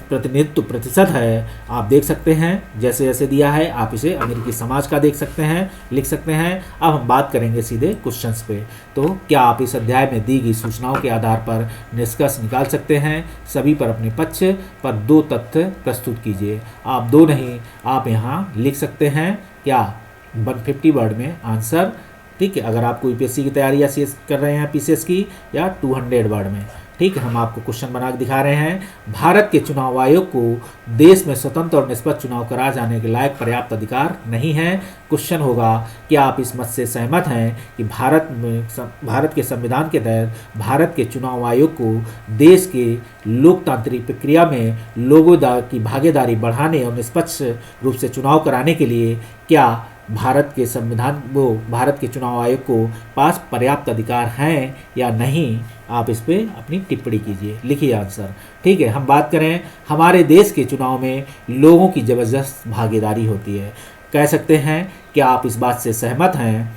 प्रतिनिधित्व प्रतिशत है आप देख सकते हैं जैसे जैसे दिया है, आप इसे अमेरिकी समाज का देख सकते हैं, लिख सकते हैं। अब हम बात करेंगे सीधे क्वेश्चंस पे। तो क्या आप इस अध्याय में दी गई सूचनाओं के आधार पर निष्कर्ष निकाल सकते हैं? सभी पर अपने पक्ष पर 2 तथ्य प्रस्तुत कीजिए। आप 2 नहीं, आप यहाँ लिख सकते हैं क्या 150 वर्ड में आंसर, ठीक है। अगर आप कोई यूपीएससी की तैयारी या सीएस कर रहे हैं पीसीएस की, या 200 वर्ड में, ठीक है। हम आपको क्वेश्चन बना के दिखा रहे हैं। भारत के चुनाव आयोग को देश में स्वतंत्र और निष्पक्ष चुनाव कराए जाने के लायक पर्याप्त अधिकार नहीं है। क्वेश्चन होगा क्या आप इस मत से सहमत हैं कि भारत के संविधान के तहत भारत के चुनाव आयोग को देश के लोकतांत्रिक प्रक्रिया में लोगों की भागीदारी बढ़ाने और निष्पक्ष रूप से चुनाव कराने के लिए क्या भारत के चुनाव आयोग को पास पर्याप्त अधिकार हैं या नहीं? आप इस पर अपनी टिप्पणी कीजिए, लिखिए आंसर, ठीक है। हम बात करें हमारे देश के चुनाव में लोगों की ज़बरदस्त भागीदारी होती है। कह सकते हैं क्या आप इस बात से सहमत हैं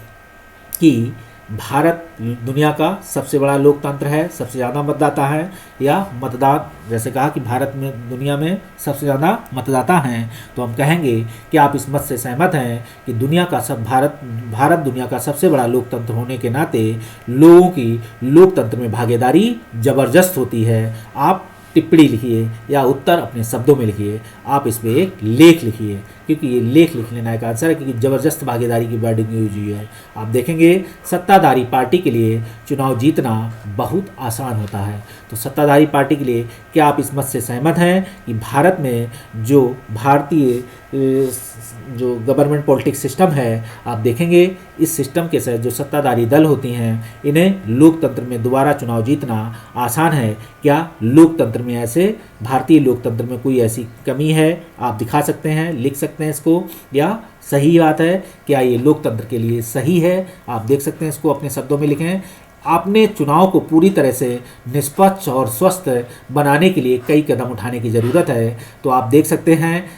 कि भारत दुनिया का सबसे बड़ा लोकतंत्र है, सबसे ज़्यादा मतदाता है, या मतदान, जैसे कहा कि भारत में दुनिया में सबसे ज़्यादा मतदाता हैं, तो हम कहेंगे कि आप इस मत से सहमत हैं कि भारत दुनिया का सबसे बड़ा लोकतंत्र होने के नाते लोगों की लोकतंत्र में भागीदारी ज़बरदस्त होती है। आप टिप्पणी लिखिए या उत्तर अपने शब्दों में लिखिए। आप इस पर एक लेख लिखिए, क्योंकि ये लेख लिख लेना एक आंसर है, क्योंकि ज़बरदस्त भागीदारी की वर्डिंग यूज हुई है। आप देखेंगे सत्ताधारी पार्टी के लिए चुनाव जीतना बहुत आसान होता है। तो सत्ताधारी पार्टी के लिए क्या आप इस मत से सहमत हैं कि भारत में जो भारतीय जो गवर्नमेंट पॉलिटिक्स सिस्टम है, आप देखेंगे इस सिस्टम के साथ जो सत्ताधारी दल होती हैं, इन्हें लोकतंत्र में दोबारा चुनाव जीतना आसान है। क्या लोकतंत्र में ऐसे, भारतीय लोकतंत्र में कोई ऐसी कमी है? आप दिखा सकते हैं, लिख सकते हैं इसको, या सही बात है, क्या ये लोकतंत्र के लिए सही है? आप देख सकते हैं, इसको अपने शब्दों में लिखें। आपने चुनाव को पूरी तरह से निष्पक्ष और स्वस्थ बनाने के लिए कई कदम उठाने की ज़रूरत है। तो आप देख सकते हैं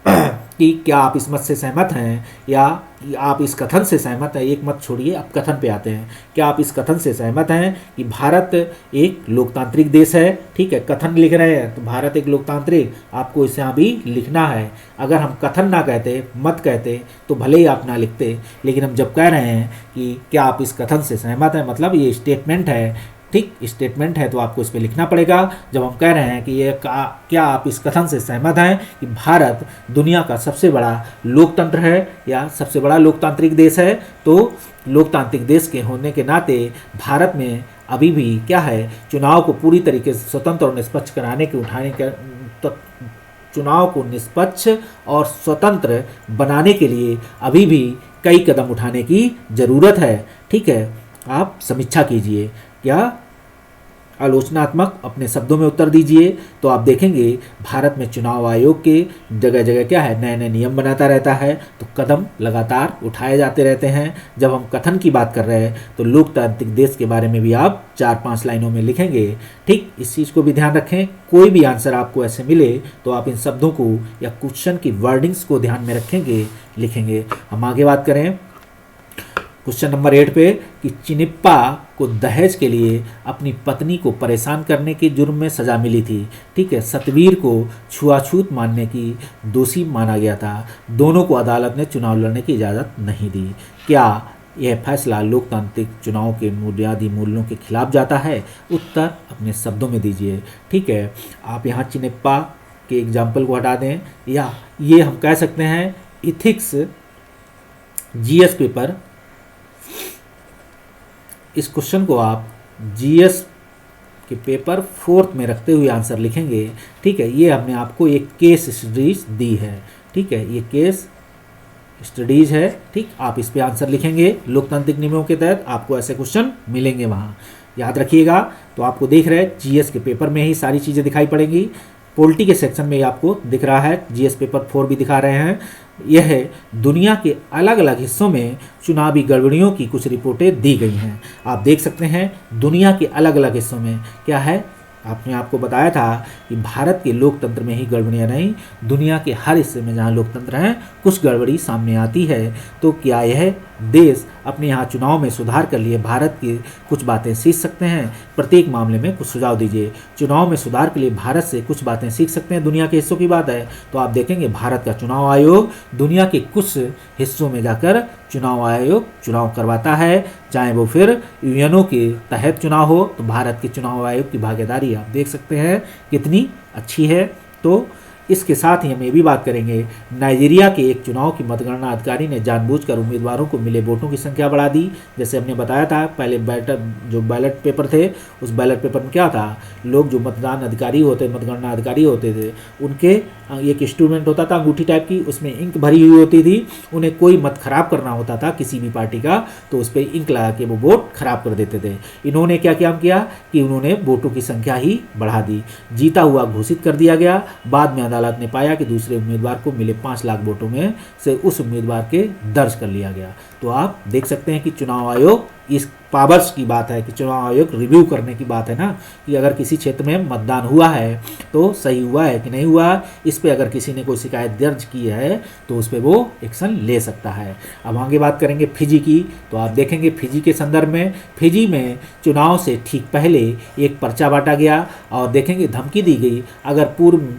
कि क्या आप इस मत से सहमत हैं या आप इस कथन से सहमत हैं। एक मत छोड़िए, अब कथन पे आते हैं। क्या आप इस कथन से सहमत हैं कि भारत एक लोकतांत्रिक देश है? ठीक है, कथन लिख रहे हैं तो भारत एक लोकतांत्रिक, आपको इसे यहाँ भी लिखना है। अगर हम कथन ना कहते, मत कहते, तो भले ही आप ना लिखते, लेकिन हम जब कह रहे हैं कि क्या आप इस कथन से सहमत हैं, मतलब ये स्टेटमेंट है, ठीक, स्टेटमेंट है, तो आपको इस पर लिखना पड़ेगा। जब हम कह रहे हैं कि क्या आप इस कथन से सहमत हैं कि भारत दुनिया का सबसे बड़ा लोकतंत्र है या सबसे बड़ा लोकतांत्रिक देश है, तो लोकतांत्रिक देश के होने के नाते भारत में अभी भी क्या है, चुनाव को पूरी तरीके से स्वतंत्र और निष्पक्ष कराने के चुनाव को निष्पक्ष और स्वतंत्र बनाने के लिए अभी भी कई कदम उठाने की ज़रूरत है। ठीक है, आप समीक्षा कीजिए या आलोचनात्मक अपने शब्दों में उत्तर दीजिए। तो आप देखेंगे भारत में चुनाव आयोग के जगह जगह क्या है, नए नए नियम बनाता रहता है, तो कदम लगातार उठाए जाते रहते हैं। जब हम कथन की बात कर रहे हैं तो लोकतांत्रिक देश के बारे में भी आप 4-5 लाइनों में लिखेंगे। ठीक, इस चीज़ को भी ध्यान रखें। कोई भी आंसर आपको ऐसे मिले तो आप इन शब्दों को या क्वेश्चन की वर्डिंग्स को ध्यान में रखेंगे, लिखेंगे। हम आगे बात करें क्वेश्चन नंबर 8 पे कि चिनिप्पा को दहेज के लिए अपनी पत्नी को परेशान करने के जुर्म में सज़ा मिली थी। ठीक है, सतवीर को छुआछूत मानने की दोषी माना गया था। दोनों को अदालत ने चुनाव लड़ने की इजाज़त नहीं दी। क्या यह फैसला लोकतांत्रिक चुनाव के बुनियादी मूल्यों के खिलाफ जाता है? उत्तर अपने शब्दों में दीजिए। ठीक है, आप यहाँ चिनिप्पा के एग्जाम्पल को हटा दें, या ये हम कह सकते हैं इथिक्स जीएस पेपर, इस क्वेश्चन को आप जीएस के पेपर 4th में रखते हुए आंसर लिखेंगे। ठीक है, ये हमने आपको एक केस स्टडीज दी है। ठीक है, ये केस स्टडीज है। ठीक, आप इस पे आंसर लिखेंगे। लोकतांत्रिक नियमों के तहत आपको ऐसे क्वेश्चन मिलेंगे वहाँ, याद रखिएगा। तो आपको देख रहे हैं जीएस के पेपर में ही सारी चीज़ें दिखाई पड़ेंगी। पॉलिटी के सेक्शन में आपको दिख रहा है, जीएस पेपर 4 भी दिखा रहे हैं। यह है दुनिया के अलग अलग हिस्सों में चुनावी गड़बड़ियों की कुछ रिपोर्टें दी गई हैं। आप देख सकते हैं दुनिया के अलग अलग हिस्सों में क्या है, आपने आपको बताया था कि भारत के लोकतंत्र में ही गड़बड़ियाँ नहीं, दुनिया के हर हिस्से में जहाँ लोकतंत्र हैं कुछ गड़बड़ी सामने आती है। तो क्या यह देश अपने यहाँ चुनाव में सुधार कर लिए भारत की कुछ बातें सीख सकते हैं? प्रत्येक मामले में कुछ सुझाव दीजिए। चुनाव में सुधार के लिए भारत से कुछ बातें सीख सकते हैं, दुनिया के हिस्सों की बात है। तो आप देखेंगे भारत का चुनाव आयोग दुनिया के कुछ हिस्सों में जाकर चुनाव आयोग चुनाव करवाता है, चाहे वो फिर यूएनओ के तहत चुनाव हो। तो भारत के चुनाव आयोग की भागीदारी आप देख सकते हैं कितनी अच्छी है। तो इसके साथ ही हम ये भी बात करेंगे, नाइजीरिया के एक चुनाव की मतगणना अधिकारी ने जानबूझकर उम्मीदवारों को मिले वोटों की संख्या बढ़ा दी। जैसे हमने बताया था पहले बैलेट पेपर थे, उस बैलेट पेपर में क्या था, लोग जो मतदान अधिकारी होते, मतगणना अधिकारी होते थे, उनके एक इंस्ट्रूमेंट होता था अंगूठी टाइप की, उसमें इंक भरी हुई होती थी। उन्हें कोई मत खराब करना होता था किसी भी पार्टी का, तो उस पर इंक लगा के वो वोट खराब कर देते थे। इन्होंने क्या काम किया कि उन्होंने वोटों की संख्या ही बढ़ा दी, जीता हुआ घोषित कर दिया गया। बाद में अदालत ने पाया कि दूसरे उम्मीदवार को मिले 5 लाख वोटों में से उस उम्मीदवार के दर्ज कर लिया गया। तो आप देख सकते हैं कि चुनाव आयोग इस पावर्स की बात है कि चुनाव आयोग रिव्यू करने की बात है ना, कि अगर किसी क्षेत्र में मतदान हुआ है तो सही हुआ है कि नहीं हुआ, इस पे अगर किसी ने कोई शिकायत दर्ज की है तो उस पर वो एक्शन ले सकता है। अब आगे बात करेंगे फिजी की। तो आप देखेंगे फिजी के संदर्भ में, फिजी में चुनाव से ठीक पहले एक पर्चा बांटा गया और देखेंगे धमकी दी गई, अगर पूर्व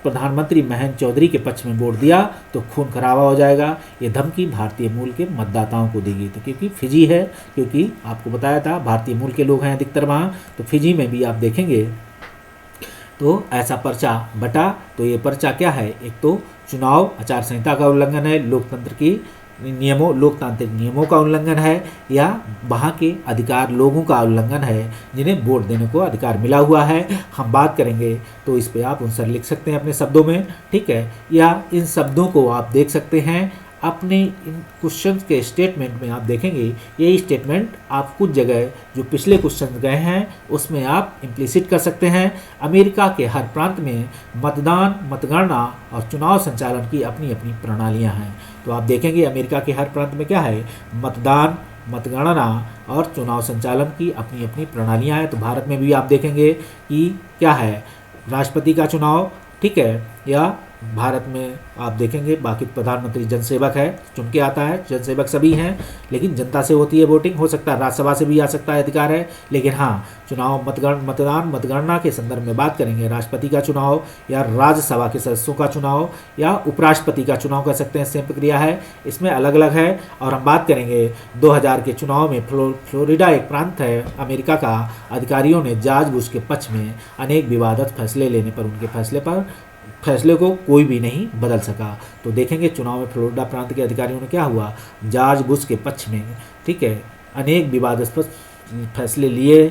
प्रधानमंत्री महेंद्र चौधरी के पक्ष में वोट दिया तो खून खराबा हो जाएगा। ये धमकी भारतीय मूल के मतदाताओं को दी गई। तो क्योंकि फिजी है, क्योंकि आपको बताया था भारतीय मूल के लोग हैं अधिकतर वहाँ, तो फिजी में भी आप देखेंगे तो ऐसा पर्चा बटा। तो ये पर्चा क्या है, एक तो चुनाव आचार संहिता का उल्लंघन है, लोकतंत्र की नियमों, लोकतांत्रिक नियमों का उल्लंघन है, या वहाँ के अधिकार लोगों का उल्लंघन है जिन्हें वोट देने को अधिकार मिला हुआ है। हम बात करेंगे तो इस पे आप आंसर लिख सकते हैं अपने शब्दों में, ठीक है, या इन शब्दों को आप देख सकते हैं अपने इन क्वेश्चन के स्टेटमेंट में। आप देखेंगे यही स्टेटमेंट आप कुछ जगह जो पिछले क्वेश्चन गए हैं उसमें आप इम्प्लिसिट कर सकते हैं। अमेरिका के हर प्रांत में मतदान, मतगणना और चुनाव संचालन की अपनी अपनी प्रणालियां हैं। तो आप देखेंगे अमेरिका के हर प्रांत में क्या है, मतदान, मतगणना और चुनाव संचालन की अपनी अपनी प्रणालियां हैं। तो भारत में भी आप देखेंगे कि क्या है, राष्ट्रपति का चुनाव, ठीक है, या भारत में आप देखेंगे बाकी प्रधानमंत्री जनसेवक है, चुन के आता है, जनसेवक सभी हैं, लेकिन जनता से होती है वोटिंग। हो सकता है राज्यसभा से भी आ सकता है, अधिकार है, लेकिन हाँ चुनाव मतदान मतगणना के संदर्भ में बात करेंगे, राष्ट्रपति का चुनाव या राज्यसभा के सदस्यों का चुनाव या उपराष्ट्रपति का चुनाव कर सकते हैं, सेम प्रक्रिया है, इसमें अलग अलग है। और हम बात करेंगे 2000 के चुनाव में फ्लोरिडा एक प्रांत है अमेरिका का, अधिकारियों ने जॉर्ज बुश के पक्ष में अनेक विवादित फैसले लेने पर उनके फैसले को कोई भी नहीं बदल सका। तो देखेंगे चुनाव में फ्लोरिडा प्रांत के अधिकारियों ने क्या हुआ, जॉर्ज बुश के पक्ष में, ठीक है, अनेक विवादास्पद फैसले लिए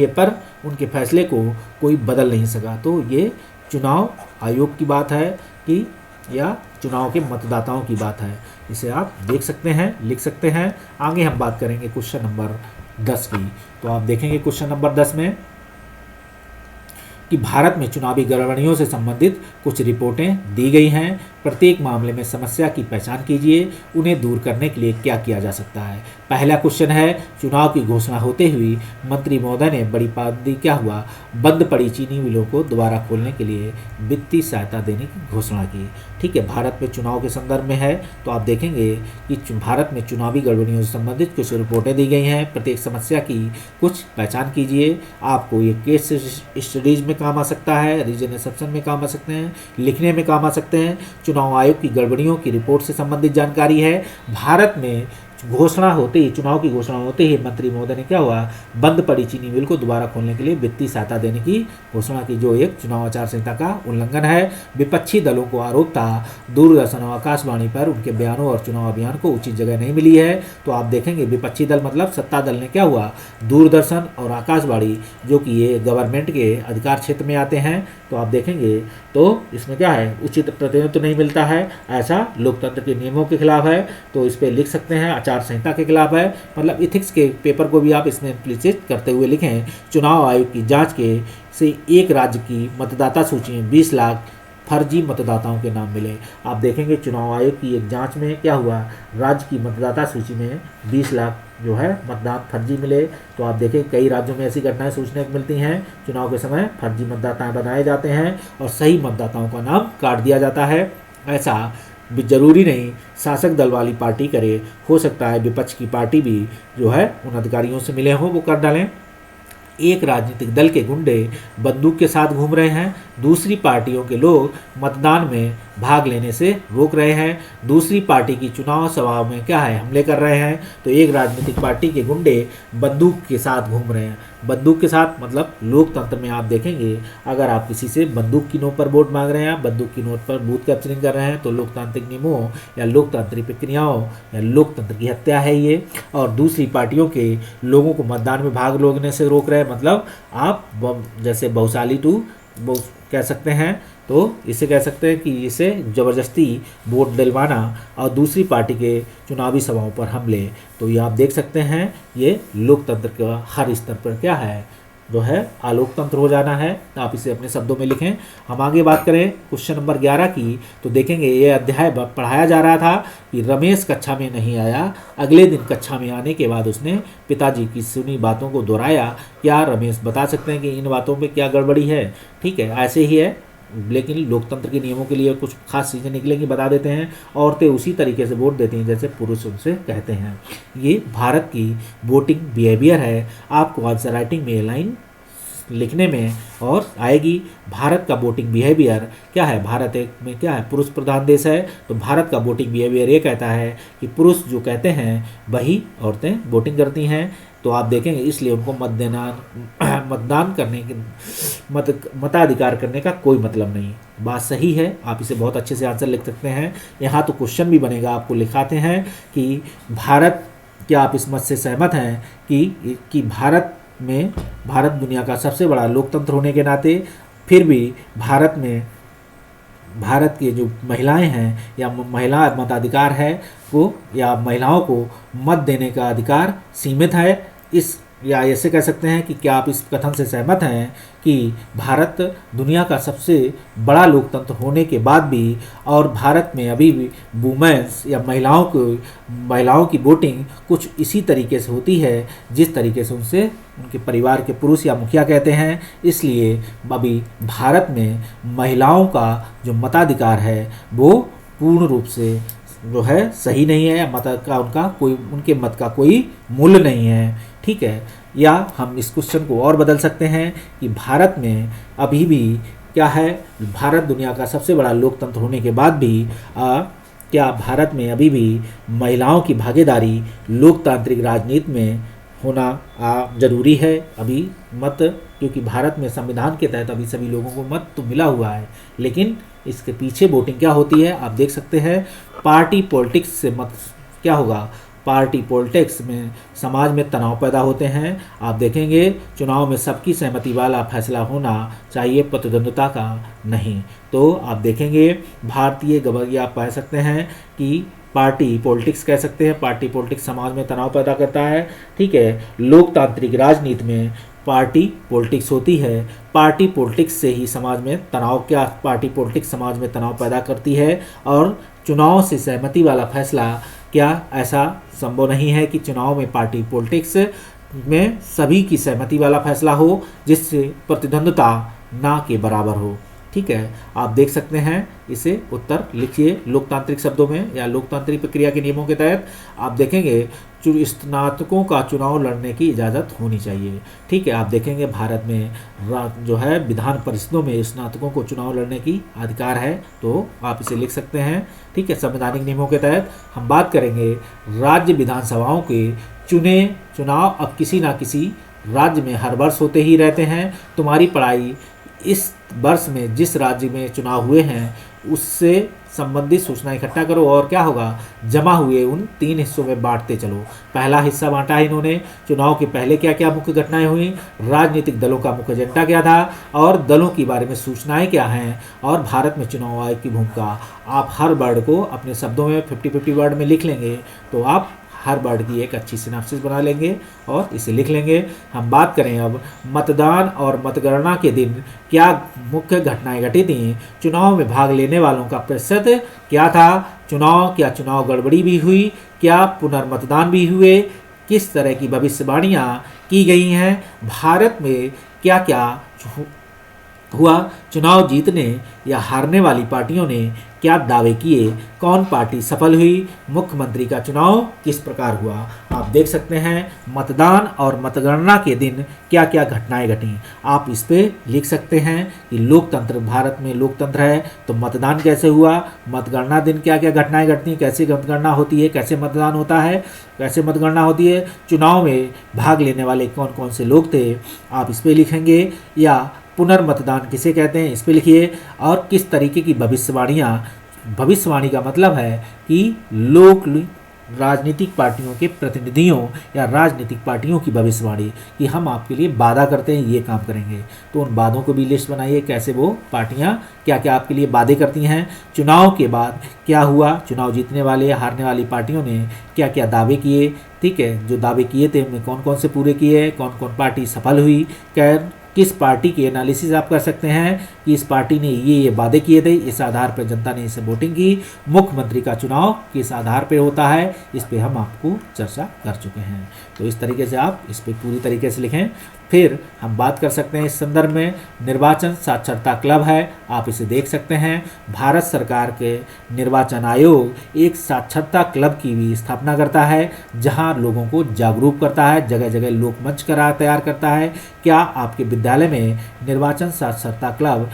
पर उनके फैसले को कोई बदल नहीं सका। तो ये चुनाव आयोग की बात है कि या चुनाव के मतदाताओं की बात है, इसे आप देख सकते हैं, लिख सकते हैं। आगे हम बात करेंगे क्वेश्चन नंबर 10 की। तो आप देखेंगे क्वेश्चन नंबर 10 में कि भारत में चुनावी गड़बड़ियों से संबंधित कुछ रिपोर्टें दी गई हैं। प्रत्येक मामले में समस्या की पहचान कीजिए, उन्हें दूर करने के लिए क्या किया जा सकता है। पहला क्वेश्चन है, चुनाव की घोषणा होते हुए मंत्री महोदय ने बड़ी पाबंदी क्या हुआ, बंद पड़ी चीनी मिलों को दोबारा खोलने के लिए वित्तीय सहायता देने की घोषणा की। ठीक है, भारत में चुनाव के संदर्भ में है। तो आप देखेंगे कि भारत में चुनावी गड़बड़ियों से संबंधित कुछ रिपोर्टें दी गई हैं। प्रत्येक समस्या की कुछ पहचान कीजिए। आपको ये केस स्टडीज में काम आ सकता है, रीजन एक्सेप्शन में काम आ सकते हैं, लिखने में काम आ सकते हैं। चुनाव आयोग की गड़बड़ियों की रिपोर्ट से संबंधित जानकारी है। भारत में घोषणा होते ही, चुनाव की घोषणा होते ही मंत्री महोदय ने क्या हुआ, बंद पड़ी चीनी मिल को दोबारा खोलने के लिए वित्तीय सहायता देने की घोषणा की, जो एक चुनाव आचार संहिता का उल्लंघन है। विपक्षी दलों को आरोप था दूरदर्शन और आकाशवाणी पर उनके बयानों और चुनाव अभियान को उचित जगह नहीं मिली है। तो आप देखेंगे विपक्षी दल मतलब सत्ता दल ने क्या हुआ, दूरदर्शन और आकाशवाणी जो कि ये गवर्नमेंट के अधिकार क्षेत्र में आते हैं, तो आप देखेंगे तो इसमें क्या है, उचित प्रतिनिधित्व नहीं मिलता है, ऐसा लोकतंत्र के नियमों के खिलाफ है। तो इस पर लिख सकते हैं आचार संहिता के खिलाफ है। मतलब इथिक्स के पेपर को भी आप इसमें इम्प्लिसिट करते हुए लिखें। चुनाव आयोग की जांच के से एक राज्य की मतदाता सूची में 20 लाख फर्जी मतदाताओं के नाम मिले। आप देखेंगे चुनाव आयोग की एक जांच में क्या हुआ, राज्य की मतदाता सूची में 20 लाख जो है मतदान फर्जी मिले। तो आप देखें कई राज्यों में ऐसी घटनाएं सूचने को मिलती हैं, चुनाव के समय फर्जी मतदाता बनाए जाते हैं और सही मतदाताओं का नाम काट दिया जाता है। ऐसा जरूरी नहीं शासक दल वाली पार्टी करे, हो सकता है विपक्ष की पार्टी भी जो है उन अधिकारियों से मिले हों, वो कर डालें। एक राजनीतिक दल के गुंडे बंदूक के साथ घूम रहे हैं, दूसरी पार्टियों के लोग मतदान में भाग लेने से रोक रहे हैं, दूसरी पार्टी की चुनाव सभा में क्या है हमले कर रहे हैं। तो एक राजनीतिक पार्टी के गुंडे बंदूक के साथ घूम रहे हैं। बंदूक के साथ मतलब लोकतंत्र में आप देखेंगे अगर आप किसी से बंदूक की नोक पर वोट मांग रहे हैं, बंदूक की नोक पर बूथ कैप्चरिंग कर रहे हैं, तो लोकतांत्रिक नियमों या लोकतांत्रिक प्रक्रियाओं या लोकतंत्र की हत्या है ये। और दूसरी पार्टियों के लोगों को मतदान में भाग लेने से रोक रहे हैं, मतलब आप जैसे बहुशाली टू कह सकते हैं, तो इसे कह सकते हैं कि इसे ज़बरदस्ती वोट दिलवाना और दूसरी पार्टी के चुनावी सभाओं पर हमले। तो ये आप देख सकते हैं ये लोकतंत्र का हर स्तर पर क्या है जो है आलोकतंत्र हो जाना है। आप इसे अपने शब्दों में लिखें। हम आगे बात करें क्वेश्चन नंबर 11 की, तो देखेंगे ये अध्याय पढ़ाया जा रहा था कि रमेश कक्षा में नहीं आया, अगले दिन कक्षा में आने के बाद उसने पिताजी की सुनी बातों को दोहराया। क्या रमेश बता सकते हैं कि इन बातों में क्या गड़बड़ी है? ठीक है, ऐसे ही है, लेकिन लोकतंत्र के नियमों के लिए कुछ खास चीज़ें निकलेंगी, बता देते हैं। औरतें उसी तरीके से वोट देती हैं जैसे पुरुष उनसे कहते हैं। ये भारत की वोटिंग बिहेवियर है। आपको आंसर राइटिंग में लाइन लिखने में और आएगी। भारत का वोटिंग बिहेवियर क्या है, भारत एक में क्या है पुरुष प्रधान देश है, तो भारत का वोटिंग बिहेवियर ये कहता है कि पुरुष जो कहते हैं वही औरतें वोटिंग करती हैं। तो आप देखेंगे इसलिए उनको मतदान करने के मताधिकार करने का कोई मतलब नहीं। बात सही है, आप इसे बहुत अच्छे से आंसर लिख सकते हैं। यहाँ तो क्वेश्चन भी बनेगा, आपको लिखाते हैं कि भारत, क्या आप इस मत से सहमत हैं कि भारत दुनिया का सबसे बड़ा लोकतंत्र होने के नाते फिर भी भारत के जो महिलाएं हैं या महिला मताधिकार है वो या महिलाओं को मत देने का अधिकार सीमित है। इस या ऐसे कह सकते हैं कि क्या आप इस कथन से सहमत हैं कि भारत दुनिया का सबसे बड़ा लोकतंत्र होने के बाद भी और भारत में अभी भी वुमेन्स या महिलाओं की वोटिंग कुछ इसी तरीके से होती है जिस तरीके से उनसे उनके परिवार के पुरुष या मुखिया कहते हैं। इसलिए अभी भारत में महिलाओं का जो मताधिकार है वो पूर्ण रूप से जो है सही नहीं है, उनके मत का कोई मूल्य नहीं है। ठीक है, या हम इस क्वेश्चन को और बदल सकते हैं कि भारत में अभी भी क्या है, भारत दुनिया का सबसे बड़ा लोकतंत्र होने के बाद भी क्या भारत में अभी भी महिलाओं की भागीदारी लोकतांत्रिक राजनीति में होना जरूरी है अभी मत, क्योंकि भारत में संविधान के तहत अभी सभी लोगों को मत तो मिला हुआ है, लेकिन इसके पीछे वोटिंग क्या होती है आप देख सकते हैं। पार्टी पॉलिटिक्स से मत क्या होगा, पार्टी पॉलिटिक्स में समाज में तनाव पैदा होते हैं। आप देखेंगे चुनाव में सबकी सहमति वाला फैसला होना चाहिए, प्रतिद्वंद्विता का नहीं। तो आप देखेंगे भारतीय गवर्नर आप कह सकते हैं कि पार्टी पॉलिटिक्स कह सकते हैं, पार्टी पॉलिटिक्स समाज में तनाव पैदा करता है। ठीक है, लोकतांत्रिक राजनीति में पार्टी पॉलिटिक्स होती है, पार्टी पॉलिटिक्स से ही समाज में तनाव पार्टी पॉलिटिक्स समाज में तनाव पैदा करती है। और चुनाव से सहमति वाला फैसला क्या ऐसा संभव नहीं है कि चुनाव में पार्टी पॉलिटिक्स में सभी की सहमति वाला फैसला हो जिससे प्रतिद्वंद्विता ना के बराबर हो। ठीक है, आप देख सकते हैं इसे उत्तर लिखिए लोकतांत्रिक शब्दों में या लोकतांत्रिक प्रक्रिया के नियमों के तहत। आप देखेंगे स्नातकों का चुनाव लड़ने की इजाज़त होनी चाहिए। ठीक है, आप देखेंगे भारत में जो है विधान परिषदों में स्नातकों को चुनाव लड़ने की अधिकार है, तो आप इसे लिख सकते हैं। ठीक है, संवैधानिक नियमों के तहत हम बात करेंगे राज्य विधानसभाओं के चुनाव अब किसी ना किसी राज्य में हर वर्ष होते ही रहते हैं। तुम्हारी पढ़ाई इस वर्ष में जिस राज्य में चुनाव हुए हैं उससे संबंधित सूचना इकट्ठा करो और क्या होगा, जमा हुए उन 3 हिस्सों में बांटते चलो। पहला हिस्सा बांटा है इन्होंने, चुनाव के पहले क्या क्या मुख्य घटनाएं हुई, राजनीतिक दलों का मुख्य एजेंडा क्या था और दलों के बारे में सूचनाएं क्या हैं और भारत में चुनाव आयोग की भूमिका। आप हर वर्ड को अपने शब्दों में 50-50 वर्ड में लिख लेंगे तो आप हर वर्ड की एक अच्छी सिनॉप्सिस बना लेंगे और इसे लिख लेंगे। हम बात करें अब मतदान और मतगणना के दिन क्या मुख्य घटनाएं घटी थीं। चुनाव में भाग लेने वालों का प्रतिशत क्या था। क्या चुनाव गड़बड़ी भी हुई, क्या पुनर्मतदान भी हुए, किस तरह की भविष्यवाणियाँ की गई हैं, भारत में क्या क्या हुआ, चुनाव जीतने या हारने वाली पार्टियों ने क्या दावे किए, कौन पार्टी सफल हुई, मुख्यमंत्री का चुनाव किस प्रकार हुआ। आप देख सकते हैं मतदान और मतगणना के दिन क्या क्या घटनाएं घटी। आप इस पे लिख सकते हैं कि लोकतंत्र, भारत में लोकतंत्र है तो मतदान कैसे हुआ, मतगणना दिन क्या क्या घटनाएं घटती, कैसे मतगणना होती है, कैसे मतदान होता है, कैसे मतगणना होती है, चुनाव में भाग लेने वाले कौन कौन से लोग थे, आप इस पे लिखेंगे। या पुनर्मतदान किसे कहते हैं, इस पे लिखिए। और किस तरीके की भविष्यवाणियाँ, भविष्यवाणी का मतलब है कि लोग राजनीतिक पार्टियों के प्रतिनिधियों या राजनीतिक पार्टियों की भविष्यवाणी कि हम आपके लिए वादा करते हैं ये काम करेंगे, तो उन वादों को भी लिस्ट बनाइए, कैसे वो पार्टियां क्या क्या आपके लिए वादे करती हैं। चुनाव के बाद क्या हुआ, चुनाव जीतने वाले या हारने वाली पार्टियों ने क्या क्या दावे किए, ठीक है, जो दावे किए थे उनमें कौन कौन से पूरे किए, कौन कौन पार्टी सफल हुई, किस पार्टी की एनालिसिस आप कर सकते हैं कि इस पार्टी ने ये वादे किए थे, इस आधार पर जनता ने इसे वोटिंग की। मुख्यमंत्री का चुनाव किस आधार पर होता है, इस पे हम आपको चर्चा कर चुके हैं। तो इस तरीके से आप इस पे पूरी तरीके से लिखें। फिर हम बात कर सकते हैं इस संदर्भ में निर्वाचन साक्षरता क्लब है, आप इसे देख सकते हैं। भारत सरकार के निर्वाचन आयोग एक साक्षरता क्लब की भी स्थापना करता है जहां लोगों को जागरूक करता है, जगह जगह लोकमंच तैयार करता है। क्या आपके विद्यालय में निर्वाचन साक्षरता क्लब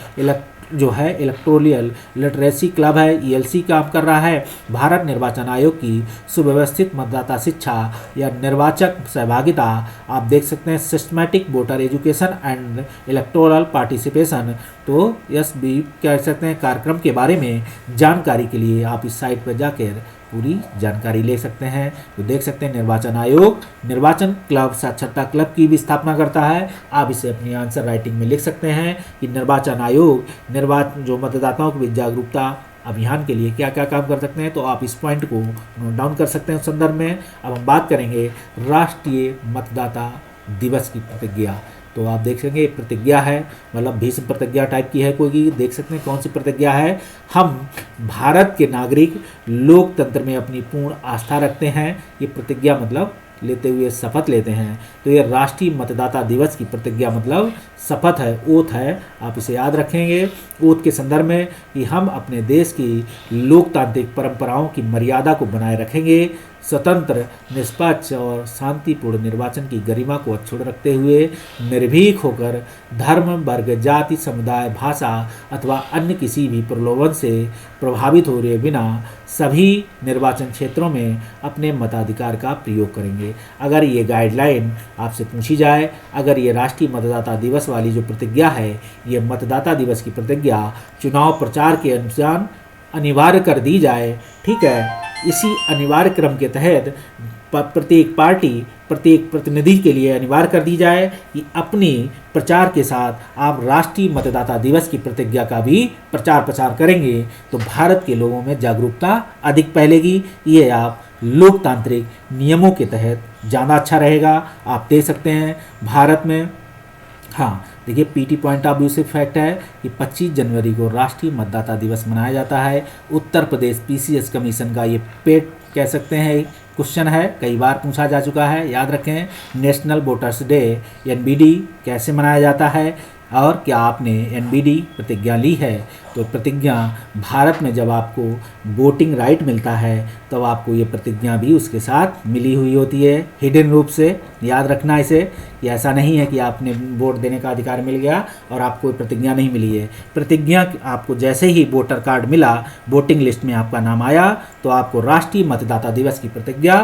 जो है इलेक्टोरल लिटरेसी क्लब है, ELC काम कर रहा है। भारत निर्वाचन आयोग की सुव्यवस्थित मतदाता शिक्षा या निर्वाचक सहभागिता आप देख सकते हैं, systematic voter education and electoral participation, तो भी कह सकते हैं कार्यक्रम के बारे में जानकारी के लिए आप इस साइट पर जाकर पूरी जानकारी ले सकते हैं। तो देख सकते हैं निर्वाचन आयोग निर्वाचन क्लब साक्षरता क्लब की भी स्थापना करता है। आप इसे अपनी आंसर राइटिंग में लिख सकते हैं कि निर्वाचन आयोग जो मतदाताओं की जागरूकता अभियान के लिए क्या क्या काम कर सकते हैं। तो आप इस पॉइंट को नोट डाउन कर सकते हैं उस संदर्भ में। अब हम बात करेंगे राष्ट्रीय मतदाता दिवस की प्रतिज्ञा। तो आप देख सकेंगे प्रतिज्ञा है, मतलब भीष्म प्रतिज्ञा टाइप की है कोई, देख सकते हैं कौन सी प्रतिज्ञा है। हम भारत के नागरिक लोकतंत्र में अपनी पूर्ण आस्था रखते हैं, ये प्रतिज्ञा मतलब लेते हुए शपथ लेते हैं। तो ये राष्ट्रीय मतदाता दिवस की प्रतिज्ञा मतलब शपथ है, ओथ है, आप इसे याद रखेंगे। ओथ के संदर्भ में कि हम अपने देश की लोकतांत्रिक परंपराओं की मर्यादा को बनाए रखेंगे, स्वतंत्र, निष्पक्ष और शांतिपूर्ण निर्वाचन की गरिमा को अक्षुण्ण रखते हुए निर्भीक होकर धर्म, वर्ग, जाति, समुदाय, भाषा अथवा अन्य किसी भी प्रलोभन से प्रभावित हो रहे बिना सभी निर्वाचन क्षेत्रों में अपने मताधिकार का प्रयोग करेंगे। अगर ये गाइडलाइन आपसे पूछी जाए, अगर ये राष्ट्रीय मतदाता दिवस वाली जो प्रतिज्ञा है, ये मतदाता दिवस की प्रतिज्ञा चुनाव प्रचार के अनुसार अनिवार्य कर दी जाए, ठीक है, इसी अनिवार्य क्रम के तहत प्रत्येक पार्टी, प्रत्येक प्रतिनिधि के लिए अनिवार्य कर दी जाए कि अपनी प्रचार के साथ आप राष्ट्रीय मतदाता दिवस की प्रतिज्ञा का भी प्रचार प्रसार करेंगे तो भारत के लोगों में जागरूकता अधिक फैलेगी। ये आप लोकतांत्रिक नियमों के तहत ज़्यादा अच्छा रहेगा। आप देख सकते हैं भारत में, हाँ देखिए पीटी पॉइंट ऑफ व्यू से फैक्ट है कि 25 जनवरी को राष्ट्रीय मतदाता दिवस मनाया जाता है। उत्तर प्रदेश PCS कमीशन का ये पेट कह सकते हैं क्वेश्चन है, कई बार पूछा जा चुका है, याद रखें। नेशनल वोटर्स डे NVD कैसे मनाया जाता है और क्या आपने NVD प्रतिज्ञा ली है। तो प्रतिज्ञा भारत में जब आपको वोटिंग राइट मिलता है तब आपको ये प्रतिज्ञा भी उसके साथ मिली हुई होती है हिडन रूप से, याद रखना इसे कि ऐसा नहीं है कि आपने वोट देने का अधिकार मिल गया और आपको प्रतिज्ञा नहीं मिली है। प्रतिज्ञा आपको जैसे ही वोटर कार्ड मिला, वोटिंग लिस्ट में आपका नाम आया तो आपको राष्ट्रीय मतदाता दिवस की प्रतिज्ञा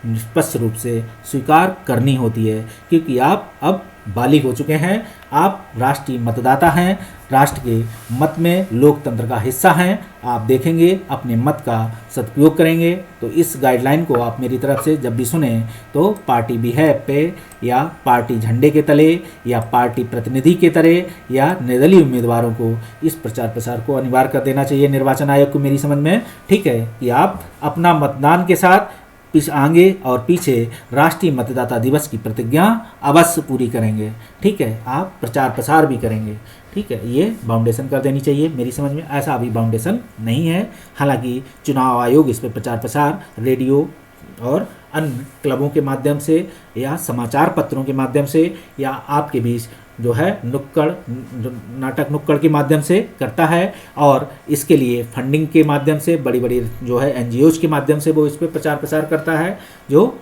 स्पष्ट रूप से स्वीकार करनी होती है क्योंकि आप अब बालिग हो चुके हैं, आप राष्ट्रीय मतदाता हैं, राष्ट्र के मत में लोकतंत्र का हिस्सा हैं। आप देखेंगे अपने मत का सदुपयोग करेंगे। तो इस गाइडलाइन को आप मेरी तरफ से जब भी सुने तो पार्टी बिहेव पे या पार्टी झंडे के तले या पार्टी प्रतिनिधि के तरह या निर्दलीय उम्मीदवारों को इस प्रचार प्रसार को अनिवार्य कर देना चाहिए निर्वाचन आयोग को, मेरी समझ में, ठीक है, कि आप अपना मतदान के साथ आगे और पीछे राष्ट्रीय मतदाता दिवस की प्रतिज्ञा अवश्य पूरी करेंगे। ठीक है, आप प्रचार प्रसार भी करेंगे। ठीक है, ये बाउंडेशन कर देनी चाहिए मेरी समझ में। ऐसा अभी बाउंडेशन नहीं है, हालांकि चुनाव आयोग इस पर प्रचार प्रसार रेडियो और अन्य क्लबों के माध्यम से या समाचार पत्रों के माध्यम से या आपके बीच जो है नुक्कड़ नाटक नुक्कड़ के माध्यम से करता है, और इसके लिए फंडिंग के माध्यम से बड़ी बड़ी जो है एनजीओज के माध्यम से वो इस पर प्रचार प्रसार करता है, जो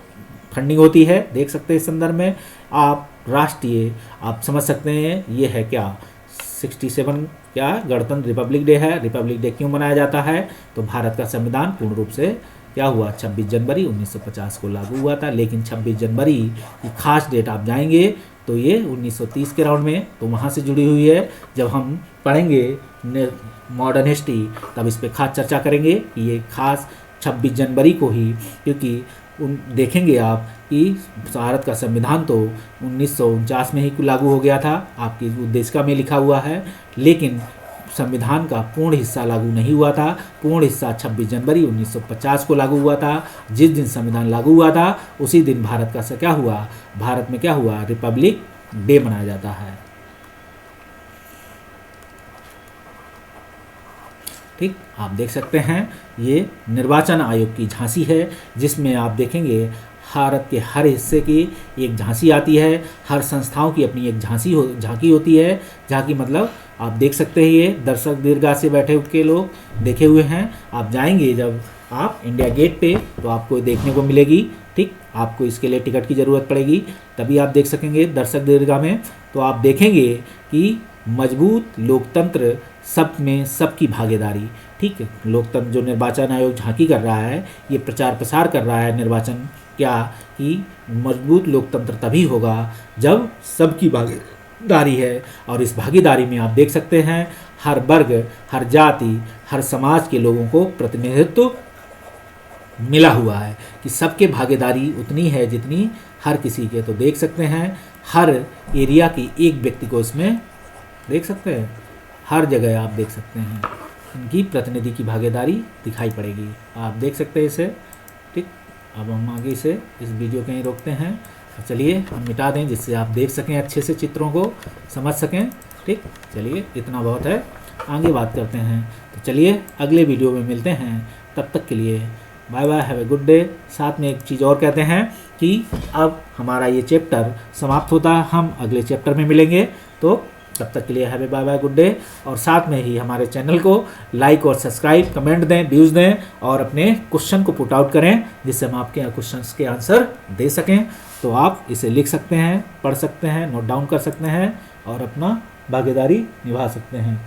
फंडिंग होती है। देख सकते हैं इस संदर्भ में आप राष्ट्रीय, आप समझ सकते हैं ये है क्या 67 क्या गणतंत्र रिपब्लिक डे है। रिपब्लिक डे क्यों मनाया जाता है? तो भारत का संविधान पूर्ण रूप से क्या हुआ 26 जनवरी 1950 को लागू हुआ था। लेकिन 26 जनवरी की खास डेट आप जाएंगे तो ये 1930 के राउंड में, तो वहाँ से जुड़ी हुई है। जब हम पढ़ेंगे मॉडर्न हिस्ट्री तब इस पर खास चर्चा करेंगे कि ये खास 26 जनवरी को ही, क्योंकि देखेंगे आप कि भारत का संविधान तो 1949 में ही लागू हो गया था, आपकी उद्देशिका में लिखा हुआ है, लेकिन संविधान का पूर्ण हिस्सा लागू नहीं हुआ था। पूर्ण हिस्सा 26 जनवरी 1950 को लागू हुआ था। जिस दिन संविधान लागू हुआ था उसी दिन भारत का क्या हुआ, भारत में क्या हुआ, रिपब्लिक डे मनाया जाता है। ठीक, आप देख सकते हैं ये निर्वाचन आयोग की झांसी है, जिसमें आप देखेंगे भारत के हर हिस्से की एक झांसी आती है। हर संस्थाओं की अपनी एक झांकी होती है। झांकी मतलब आप देख सकते हैं, ये दर्शक दीर्घा से बैठे के लोग देखे हुए हैं। आप जाएंगे जब आप इंडिया गेट पे तो आपको देखने को मिलेगी। ठीक, आपको इसके लिए टिकट की ज़रूरत पड़ेगी, तभी आप देख सकेंगे दर्शक दीर्घा में। तो आप देखेंगे कि मजबूत लोकतंत्र, सब में सबकी भागीदारी। ठीक है, लोकतंत्र जो निर्वाचन आयोग झांकी कर रहा है, ये प्रचार प्रसार कर रहा है निर्वाचन क्या कि मजबूत लोकतंत्र तभी होगा जब सबकी भागीदारी है। और इस भागीदारी में आप देख सकते हैं हर वर्ग, हर जाति, हर समाज के लोगों को प्रतिनिधित्व मिला हुआ है, कि सबके भागीदारी उतनी है जितनी हर किसी के। तो देख सकते हैं हर एरिया की एक व्यक्ति को इसमें देख सकते हैं, हर जगह आप देख सकते हैं इनकी प्रतिनिधि की भागीदारी दिखाई पड़ेगी। आप देख सकते हैं इसे। ठीक, अब हम आगे से इस वीडियो को यहीं रोकते हैं। चलिए हम मिटा दें जिससे आप देख सकें, अच्छे से चित्रों को समझ सकें। ठीक, चलिए इतना बहुत है, आगे बात करते हैं। तो चलिए अगले वीडियो में मिलते हैं, तब तक के लिए bye bye, have a good day. साथ में एक चीज़ और कहते हैं कि अब हमारा ये चैप्टर समाप्त होता है, हम अगले चैप्टर में मिलेंगे। तो तब तक के लिए have a bye bye, good day. और साथ में ही हमारे चैनल को लाइक और सब्सक्राइब, कमेंट दें, व्यूज़ दें और अपने क्वेश्चन को पुट आउट करें, जिससे हम आपके क्वेश्चंस के आंसर दे सकें। तो आप इसे लिख सकते हैं, पढ़ सकते हैं, नोट डाउन कर सकते हैं और अपना भागीदारी निभा सकते हैं।